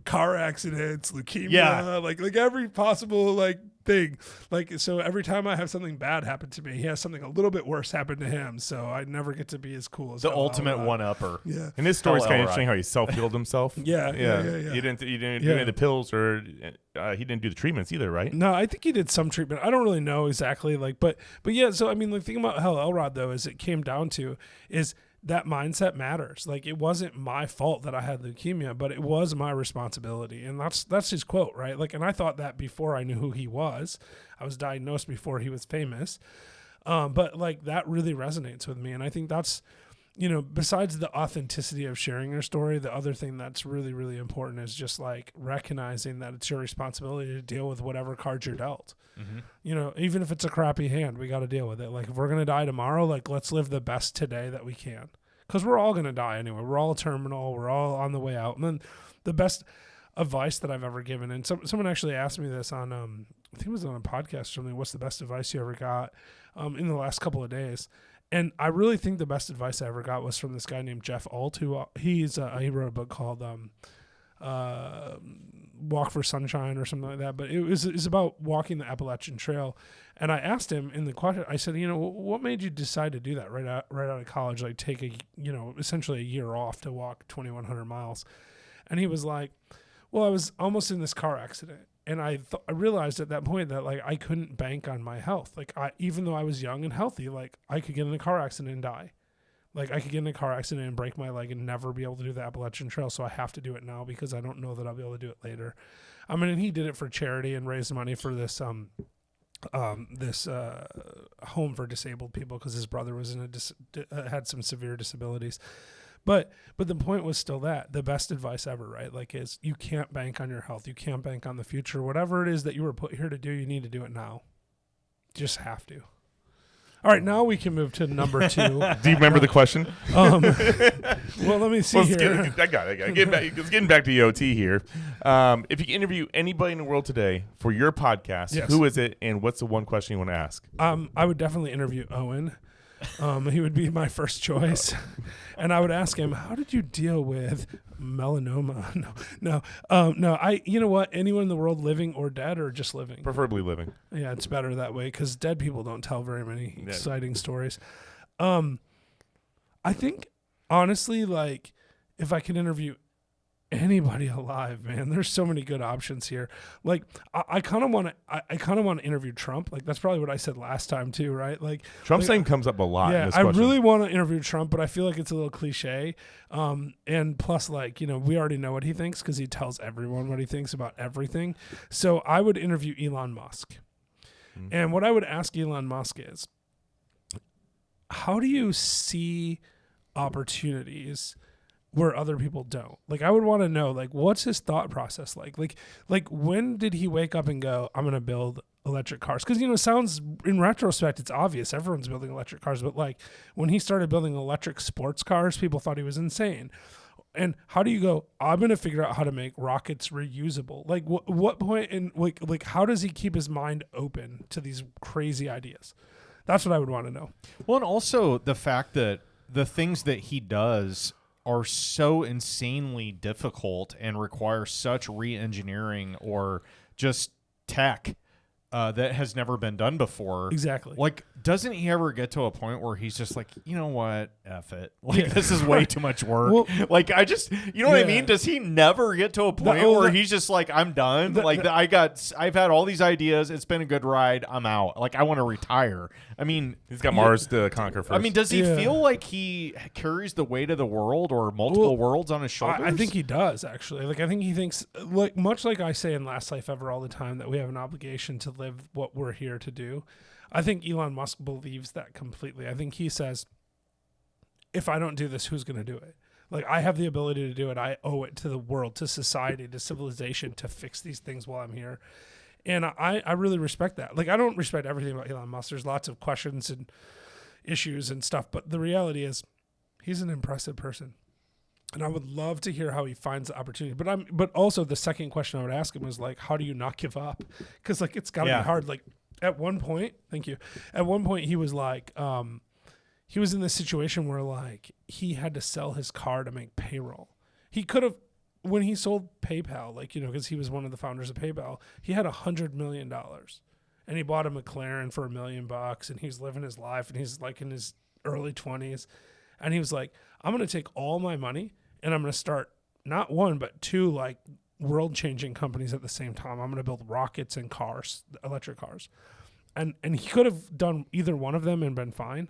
car accidents, leukemia, like every possible like thing. Like, so every time I have something bad happen to me, he has something a little bit worse happen to him. So I never get to be as cool as The ultimate one-upper. Yeah. And his story's kind of interesting how he self-healed himself. Yeah. You didn't do any of the pills, or he didn't do the treatments either, right? No, I think he did some treatment. I don't really know exactly, like, but yeah. So I mean, the thing about Hell Elrod though is it came down to is that mindset matters. Like, it wasn't my fault that I had leukemia, but it was my responsibility, and that's his quote, right? Like, and I thought that before I knew who he was. I was diagnosed before he was famous, but like that really resonates with me, and I think that's, you know, besides the authenticity of sharing your story, the other thing that's really, really important is just like recognizing that it's your responsibility to deal with whatever cards you're dealt. Mm-hmm. You know, even if it's a crappy hand, we got to deal with it. Like, if we're going to die tomorrow, like, let's live the best today that we can. Because we're all going to die anyway. We're all terminal. We're all on the way out. And then the best advice that I've ever given, and someone actually asked me this on, I think it was on a podcast or something, what's the best advice you ever got in the last couple of days? And I really think the best advice I ever got was from this guy named Jeff Holst, who he wrote a book called Walk for Sunshine or something like that. But it's about walking the Appalachian Trail. And I asked him in the question, I said, you know, what made you decide to do that right out of college, like take essentially a year off to walk 2,100 miles? And he was like, well, I was almost in this car accident. And I realized at that point that like I couldn't bank on my health. Like, even though I was young and healthy, like I could get in a car accident and die. Like, I could get in a car accident and break my leg and never be able to do the Appalachian Trail. So I have to do it now because I don't know that I'll be able to do it later. I mean, and he did it for charity and raised money for this home for disabled people because his brother was had some severe disabilities. But the point was still that the best advice ever, right? Like, is you can't bank on your health. You can't bank on the future. Whatever it is that you were put here to do, you need to do it now. You just have to. All right, now we can move to number 2. Do you remember the question? Well, let me see here. I got it. Getting back to EOT here. If you could interview anybody in the world today for your podcast, yes. Who is it, and what's the one question you want to ask? I would definitely interview Owen. He would be my first choice. And I would ask him, how did you deal with melanoma? No. You know what? Anyone in the world, living or dead, or just living? Preferably living. Yeah, it's better that way because dead people don't tell very many exciting stories. I think, honestly, like, if I could interview anybody alive, man, there's so many good options here. Like, I kind of want to interview Trump. Like, that's probably what I said last time too, right? Like, Trump's name comes up a lot. Yeah, in this I question. really want to interview Trump, but I feel like it's a little cliche. And plus, like, you know, we already know what he thinks because he tells everyone what he thinks about everything. So I would interview Elon Musk. And what I would ask Elon Musk is, how do you see opportunities where other people don't? Like, I would want to know, like, what's his thought process like? Like when did he wake up and go, I'm going to build electric cars? Because, you know, it sounds, in retrospect, it's obvious everyone's building electric cars, but like when he started building electric sports cars, people thought he was insane. And how do you go, I'm going to figure out how to make rockets reusable? Like, what point in, like, how does he keep his mind open to these crazy ideas? That's what I would want to know. Well, and also the fact that the things that he does are so insanely difficult and require such re-engineering or just tech that has never been done before. Exactly. Like, doesn't he ever get to a point where he's just like, you know what, F it. Like, this is way too much work. Well, like, I just, you know what I mean? Does he never get to a point where he's just like, I'm done? I've had all these ideas. It's been a good ride. I'm out. Like, I want to retire. I mean, he's got Mars to conquer first. I mean, does he feel like he carries the weight of the world or multiple worlds on his shoulders? I think he does, actually. Like, I think he thinks, like, much like I say in Last Life Ever all the time, that we have an obligation to live what we're here to do. I think Elon Musk believes that completely. I think he says, if I don't do this, who's going to do it? Like, I have the ability to do it. I owe it to the world, to society, to civilization to fix these things while I'm here. And I really respect that. Like, I don't respect everything about Elon Musk. There's lots of questions and issues and stuff. But the reality is he's an impressive person. And I would love to hear how he finds the opportunity. But also the second question I would ask him was like, how do you not give up? Because like it's got to be hard. Like at one point, thank you. At one point, he was like, he was in this situation where like he had to sell his car to make payroll. He could have, when he sold PayPal, like, you know, because he was one of the founders of PayPal, he had $100 million. And he bought a McLaren for $1 million, and he's living his life, and he's like in his early 20s. And he was like, I'm going to take all my money and I'm going to start not one, but two like world-changing companies at the same time. I'm going to build rockets and cars, electric cars. And he could have done either one of them and been fine,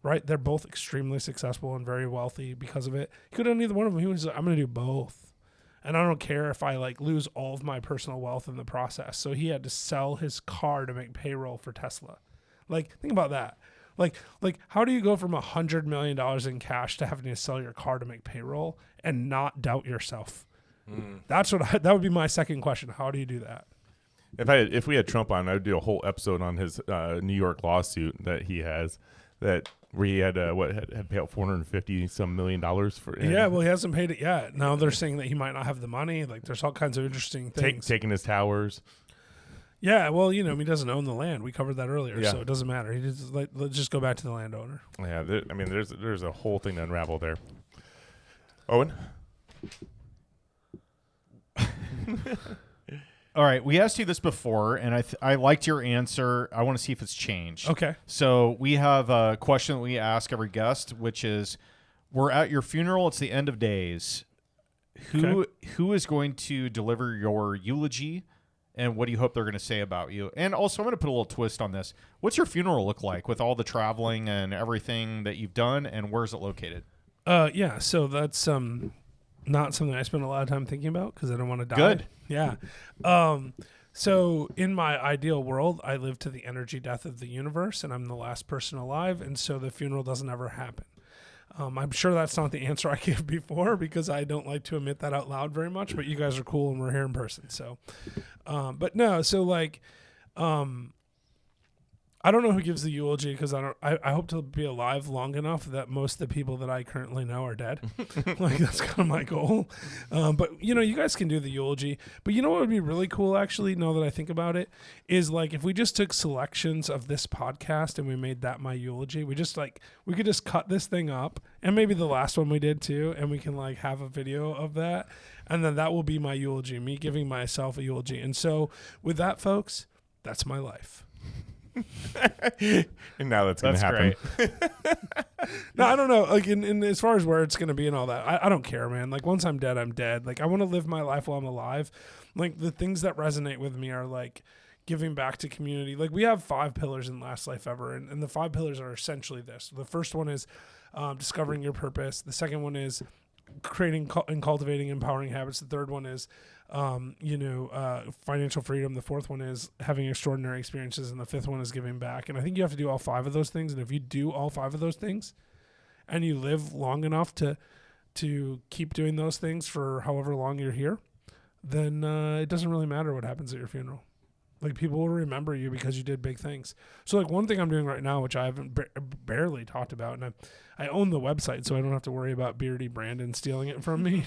right? They're both extremely successful and very wealthy because of it. He could have done either one of them. He was like, I'm going to do both. And I don't care if I like lose all of my personal wealth in the process. So he had to sell his car to make payroll for Tesla. Like, think about that. Like, how do you go from $100 million in cash to having to sell your car to make payroll and not doubt yourself? That would be my second question. How do you do that? If we had Trump on, I would do a whole episode on his New York lawsuit that he has, that where he had had paid out $450 million for. Yeah, well, he hasn't paid it yet. Now they're saying that he might not have the money. Like, there's all kinds of interesting things. Taking his towers. Yeah, well, you know, he doesn't own the land. We covered that earlier, Yeah. so it doesn't matter. He just let's just go back to the landowner. Yeah, there's a whole thing to unravel there. Owen? All right, we asked you this before, and I liked your answer. I want to see if it's changed. Okay. So we have a question that we ask every guest, which is, we're at your funeral. It's the end of days. Who is going to deliver your eulogy, and what do you hope they're going to say about you? And also, I'm going to put a little twist on this. What's your funeral look like with all the traveling and everything that you've done, and where's it located? Yeah, so that's not something I spend a lot of time thinking about because I don't want to die. Good. Yeah. So in my ideal world, I live to the energy death of the universe, and I'm the last person alive, and so the funeral doesn't ever happen. I'm sure that's not the answer I gave before because I don't like to admit that out loud very much, but you guys are cool and we're here in person. So, but no, so like, I don't know who gives the eulogy because I hope to be alive long enough that most of the people that I currently know are dead. Like, that's kind of my goal. But you know, you guys can do the eulogy. But you know what would be really cool, actually, now that I think about it, is like if we just took selections of this podcast and we made that my eulogy. We could just cut this thing up, and maybe the last one we did too, and we can like have a video of that, and then that will be my eulogy, me giving myself a eulogy. And so with that, folks, that's my life. And now that's going to happen. No, I don't know. Like, in as far as where it's going to be and all that, I don't care, man. Like, once I'm dead, I'm dead. Like, I want to live my life while I'm alive. Like, the things that resonate with me are like giving back to community. Like, we have 5 pillars in Last Life Ever, and the 5 pillars are essentially this. The first one is discovering your purpose. The second one is creating and cultivating empowering habits. The third one is financial freedom. The fourth one is having extraordinary experiences, and the fifth one is giving back. And I think you have to do all 5 of those things. And if you do all 5 of those things and you live long enough to keep doing those things for however long you're here, then it doesn't really matter what happens at your funeral. Like, people will remember you because you did big things. So, like, one thing I'm doing right now, which I haven't barely talked about, and I own the website, so I don't have to worry about Beardy Brandon stealing it from me.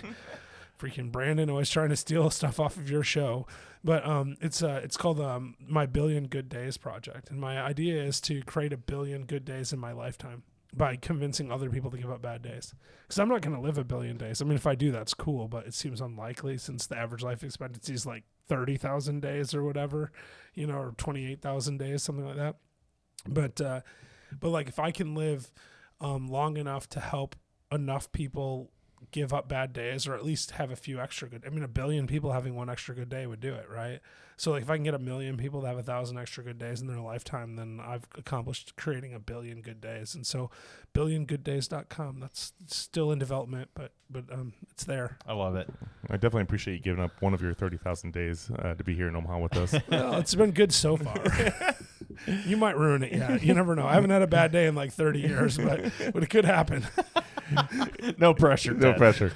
Freaking Brandon, always trying to steal stuff off of your show. But it's called My Billion Good Days Project. And my idea is to create 1 billion good days in my lifetime by convincing other people to give up bad days. Because I'm not going to live 1 billion days. I mean, if I do, that's cool, but it seems unlikely since the average life expectancy is like 30,000 days or whatever, or 28,000 days, something like that. But like, if I can live long enough to help enough people give up bad days, or at least have a few extra good. I mean, 1 billion people having 1 extra good day would do it, right? So like, if I can get 1 million people to have 1,000 extra good days in their lifetime, then I've accomplished creating 1 billion good days. And so billiongooddays.com, that's still in development, but it's there. I love it. I definitely appreciate you giving up one of your 30,000 days to be here in Omaha with us. Well, it's been good so far. You might ruin it. Yeah, you never know. I haven't had a bad day in like 30 years, but it could happen. No pressure. No pressure.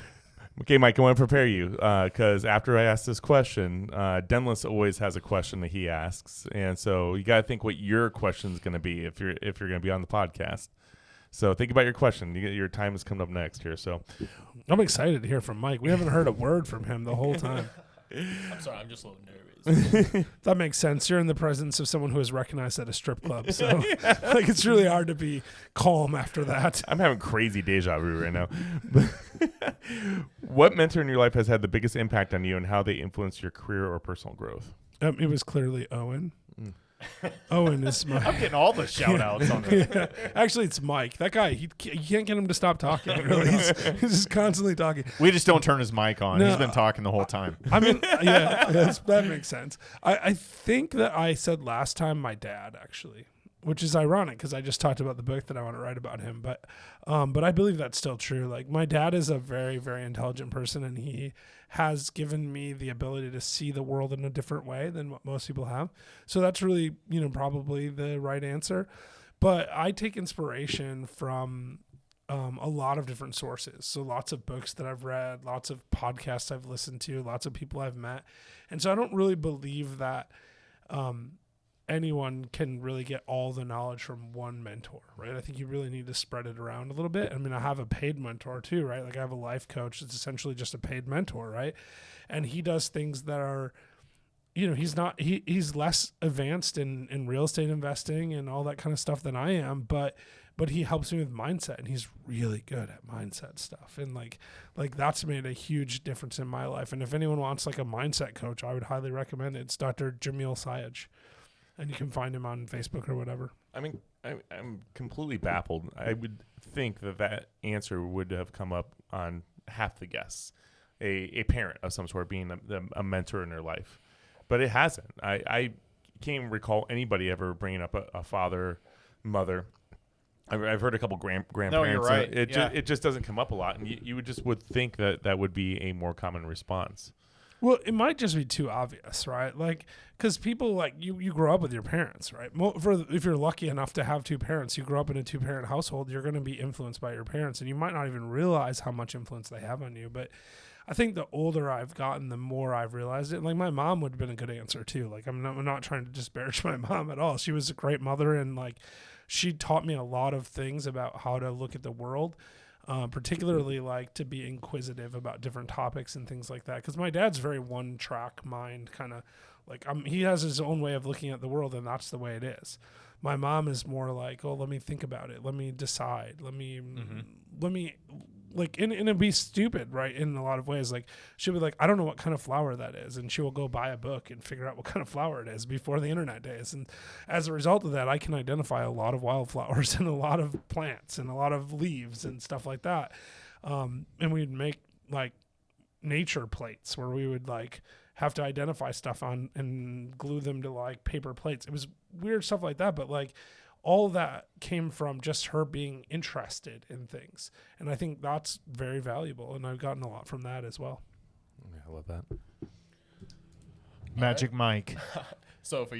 Okay, Mike, I want to prepare you because after I ask this question, Denlis always has a question that he asks, and so you got to think what your question is going to be if you're going to be on the podcast. So think about your question. Your time is coming up next here. So I'm excited to hear from Mike. We haven't heard a word from him the whole time. I'm sorry, I'm just a little nervous. That makes sense. You're in the presence of someone who is recognized at a strip club, so like it's really hard to be calm after that. I'm having crazy deja vu right now. What mentor in your life has had the biggest impact on you, and how they influenced your career or personal growth? It was clearly Owen. Owen is my. I'm getting all the shout outs on this. Yeah. Actually, it's Mike. That guy, you can't get him to stop talking. Really, he's just constantly talking. We just don't turn his mic on. No, He's been talking the whole time. I mean, that makes sense. I think that I said last time my dad, actually, which is ironic because I just talked about the book that I want to write about him. But I believe that's still true. Like, my dad is a very, very intelligent person, and he has given me the ability to see the world in a different way than what most people have. So that's really, probably the right answer. But I take inspiration from a lot of different sources. So lots of books that I've read, lots of podcasts I've listened to, lots of people I've met. And so I don't really believe that anyone can really get all the knowledge from one mentor, right? I think you really need to spread it around a little bit. I mean, I have a paid mentor too, right? Like, I have a life coach that's essentially just a paid mentor, right? And he does things that are, he's less advanced in real estate investing and all that kind of stuff than I am, but he helps me with mindset, and he's really good at mindset stuff. And like that's made a huge difference in my life. And if anyone wants like a mindset coach, I would highly recommend it. It's Dr. Jamil Sayed. And you can find him on Facebook or whatever. I mean, I'm completely baffled. I would think that answer would have come up on half the guests, a parent of some sort being a mentor in their life. But it hasn't. I can't even recall anybody ever bringing up a father, mother. I've heard a couple grandparents. No, you're right. It just doesn't come up a lot. And you would think that would be a more common response. Well, it might just be too obvious, right? Like, because people, like, you grow up with your parents, right? If you're lucky enough to have two parents, you grow up in a two-parent household, you're going to be influenced by your parents, and you might not even realize how much influence they have on you. But I think the older I've gotten, the more I've realized it. Like, my mom would have been a good answer, too. Like, I'm not trying to disparage my mom at all. She was a great mother, and, like, she taught me a lot of things about how to look at the world. Particularly like to be inquisitive about different topics and things like that. Because my dad's very one-track mind, kind of like he has his own way of looking at the world, and that's the way it is. My mom is more like, oh, let me think about it, let me decide, let me like, and it'd be stupid, right? In a lot of ways, like she'll be like, I don't know what kind of flower that is, and she will go buy a book and figure out what kind of flower it is before the internet days. And as a result of that, I can identify a lot of wildflowers and a lot of plants and a lot of leaves and stuff like that. And we'd make like nature plates where we would like have to identify stuff on and glue them to like paper plates. It was weird stuff like that, but like all of that came from just her being interested in things. And I think that's very valuable. And I've gotten a lot from that as well. Yeah, I love that. Magic Mike. So for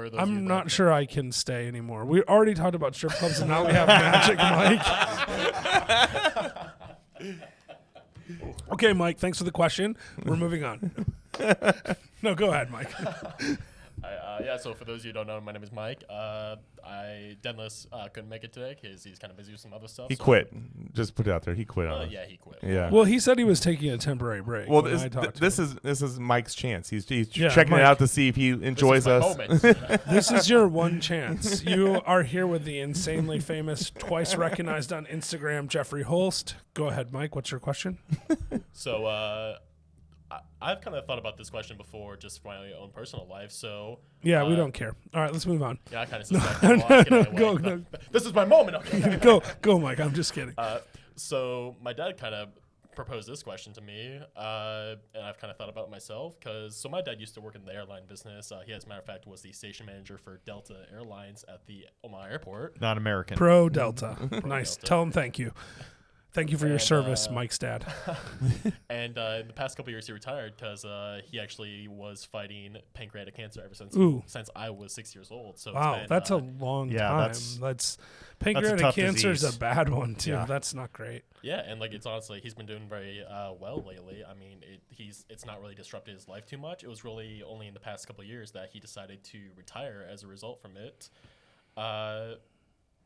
those I'm not sure I can stay anymore. We already talked about strip clubs, and now we have Magic Mike. Okay, Mike, thanks for the question. We're moving on. No, go ahead, Mike. So for those of you who don't know, my name is Mike. Dennis couldn't make it today because he's kind of busy with some other stuff. He quit. Just put it out there. He quit on us. Yeah, he quit. Yeah. Well, he said he was taking a temporary break. Well, this is Mike's chance. He's Yeah, checking Mike. it out to see if he enjoys This us. is my moment. This is your one chance. You are here with the insanely famous, twice recognized on Instagram, Jeffrey Holst. Go ahead, Mike. What's your question? So I've kind of thought about this question before, just for my own personal life. So Yeah, we don't care. All right, let's move on. yeah, I kind of suspect. Go. This is my moment. Okay. Go, Mike. I'm just kidding. So my dad kind of proposed this question to me, and I've kind of thought about it myself. So my dad used to work in the airline business. He, as a matter of fact, was the station manager for Delta Airlines at the Omaha Airport. Not American. Pro Delta. Nice. Delta. Tell him thank you. Thank you for your service, Mike's dad. And in the past couple of years, he retired because he actually was fighting pancreatic cancer ever since I was 6 years old. So Wow, it's been, that's a long time. That's pancreatic tough cancer is disease. a bad one too. Yeah. That's not great. Yeah, and like it's honestly, he's been doing very well lately. I mean, it's not really disrupted his life too much. It was really only in the past couple of years that he decided to retire as a result from it.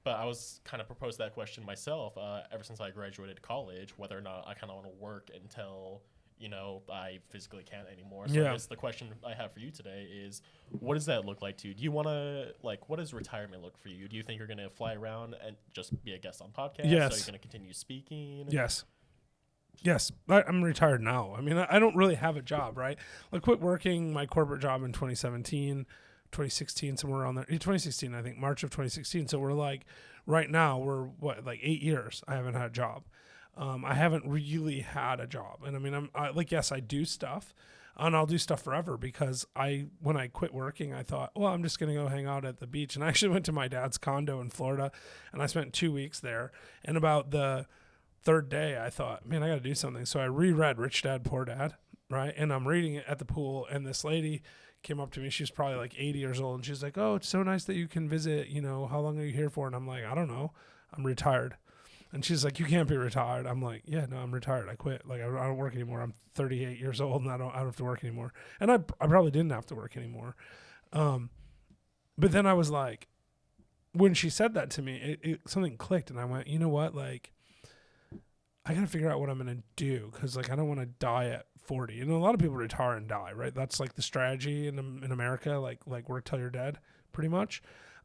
But I was kind of proposed that question myself ever since I graduated college, whether or not I kind of want to work until, I physically can't anymore. So I guess the question I have for you today is, what does that look like to you? Do you want to, what does retirement look for you? Do you think you're going to fly around and just be a guest on podcasts? Yes. Are you going to continue speaking? Yes. Yes. I'm retired now. I mean, I don't really have a job, right? I quit working my corporate job in 2016, somewhere around there. 2016, I think, March of 2016. So we're right now, we're 8 years. I haven't had a job. I haven't really had a job. And I mean, yes, I do stuff, and I'll do stuff forever because when I quit working, I thought, well, I'm just going to go hang out at the beach. And I actually went to my dad's condo in Florida, and I spent 2 weeks there. And about the third day, I thought, man, I got to do something. So I reread Rich Dad, Poor Dad, right? And I'm reading it at the pool, and this lady came up to me. She was probably 80 years old, and she's like, oh, it's so nice that you can visit. How long are you here for? And I'm like, I don't know. I'm retired. And she's like, you can't be retired. I'm like, yeah, no, I'm retired. I quit. I don't work anymore. I'm 38 years old, and I don't have to work anymore. And I probably didn't have to work anymore. But then I was like, when she said that to me, something clicked, and I went, you know what? I got to figure out what I'm going to do because, I don't want to die at 40. And a lot of people retire and die, right? That's the strategy in America, work till you're dead, pretty much.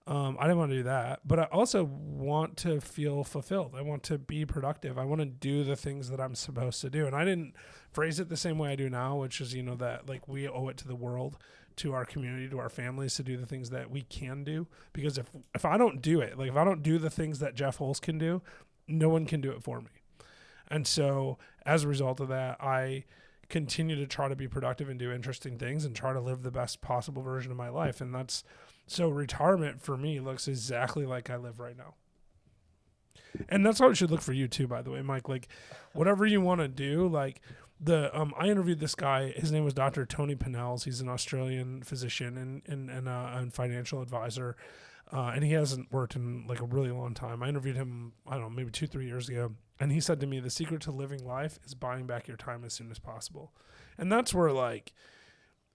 I didn't want to do that, but I also want to feel fulfilled. I want to be productive. I want to do the things that I'm supposed to do. And I didn't phrase it the same way I do now, which is, that we owe it to the world, to our community, to our families to do the things that we can do. Because if I don't do it, if I don't do the things that Jeff Holst can do, no one can do it for me. And so as a result of that, I continue to try to be productive and do interesting things and try to live the best possible version of my life. And so retirement for me looks exactly like I live right now. And that's how it should look for you too, by the way, Mike. Whatever you want to do, I interviewed this guy. His name was Dr. Tony Pinnells. He's an Australian physician and financial advisor. And he hasn't worked in a really long time. I interviewed him, I don't know, maybe 2-3 years ago. And he said to me, the secret to living life is buying back your time as soon as possible. And that's where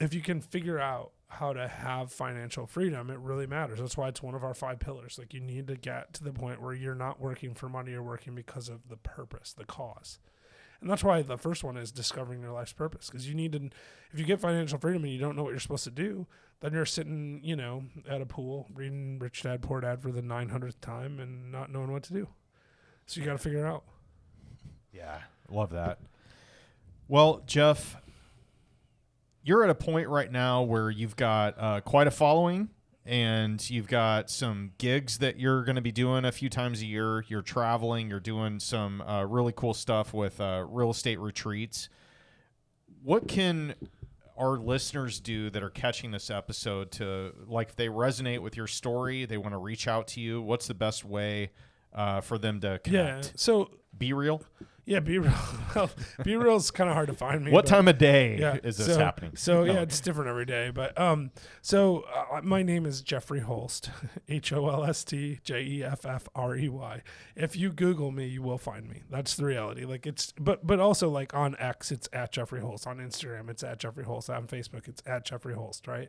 if you can figure out how to have financial freedom, it really matters. That's why it's one of our 5 pillars. You need to get to the point where you're not working for money, you're working because of the purpose, the cause. And that's why the first one is discovering your life's purpose. Because you need to, if you get financial freedom and you don't know what you're supposed to do, then you're sitting, at a pool reading Rich Dad, Poor Dad for the 900th time and not knowing what to do. So you got to figure it out. Yeah, love that. Well, Jeff, you're at a point right now where you've got quite a following, and you've got some gigs that you're going to be doing a few times a year. You're traveling. You're doing some really cool stuff with real estate retreats. What can our listeners do that are catching this episode to, if they resonate with your story, they want to reach out to you? What's the best way for them to connect? Yeah, so Be Real? Yeah, Be Real. Well, Be Real is kind of hard to find me. What time of day is this happening? So it's different every day. But my name is Jeffrey Holst, HOLST JEFFREY. If you Google me, you will find me. That's the reality. But also on X, it's at Jeffrey Holst. On Instagram, it's at Jeffrey Holst. On Facebook, it's at Jeffrey Holst. Right?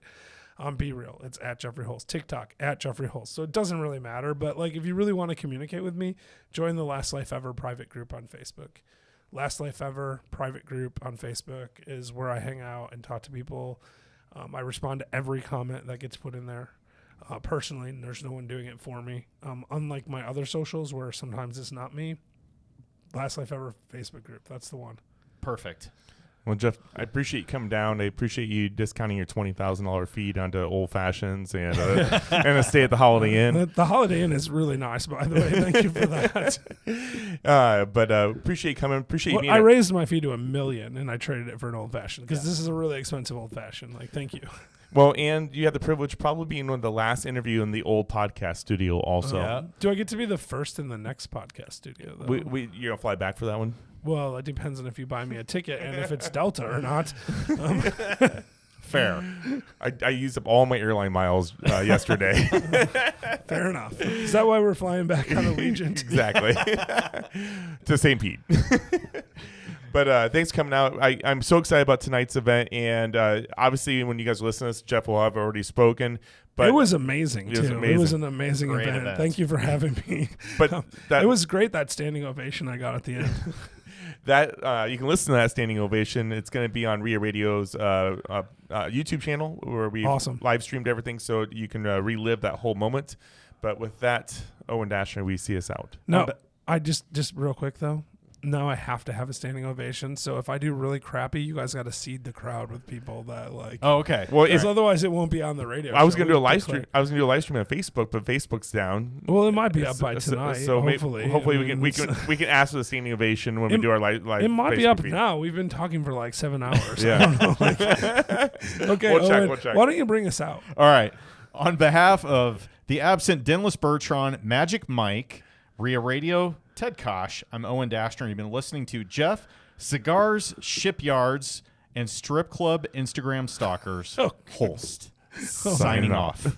On Be Real, it's at Jeffrey Holst. TikTok, at Jeffrey Holst. So it doesn't really matter. But if you really want to communicate with me, join the Last Life Ever private group on Facebook. Last Life Ever private group on Facebook is where I hang out and talk to people. I respond to every comment that gets put in there personally, and there's no one doing it for me. Unlike my other socials where sometimes it's not me, Last Life Ever Facebook group, that's the one. Perfect. Well, Jeff, I appreciate you coming down. I appreciate you discounting your $20,000 feed onto Old Fashions and a stay at the Holiday Inn. The Holiday Inn is really nice, by the way. Thank you for that. But appreciate you coming. Appreciate you being I raised my fee to $1 million, and I traded it for an Old Fashioned because this is a really expensive Old Fashioned. Thank you. Well, and you had the privilege of probably being one of the last interview in the old podcast studio also. Yeah. Do I get to be the first in the next podcast studio, though? You're going to fly back for that one? Well, it depends on if you buy me a ticket and if it's Delta or not. Fair. I used up all my airline miles yesterday. Fair enough. Is that why we're flying back on Allegiant? Exactly. To St. Pete. But thanks for coming out. I'm so excited about tonight's event, and obviously when you guys listen to this, Jeff will have already spoken. But it was amazing too. It was an amazing Great event. Thank you for having me. But it was great, that standing ovation I got at the end. That you can listen to that standing ovation. It's going to be on RIA Radio's YouTube channel where we live streamed everything, so you can relive that whole moment. But with that, Owen Dashner, we see us out. No, I just real quick though. No, I have to have a standing ovation. So if I do really crappy, you guys got to seed the crowd with people that like. Oh, okay. Well, because otherwise it won't be on the radio. I was going to do a live stream. I was going to do a live stream on Facebook, but Facebook's down. Well, it might be up by tonight. So hopefully, we can ask for the standing ovation when we do our live. It might Facebook be up feed. now. We've been talking for like 7 hours. Yeah. I don't know, okay. We'll check. Why don't you bring us out? All right. On behalf of the absent Dennis Bertrand, Magic Mike, RIA Radio, Ted Kosh, I'm Owen Dashner, and you've been listening to Jeff, Cigars, Shipyards, and Strip Club Instagram Stalkers, Holst. Signing off.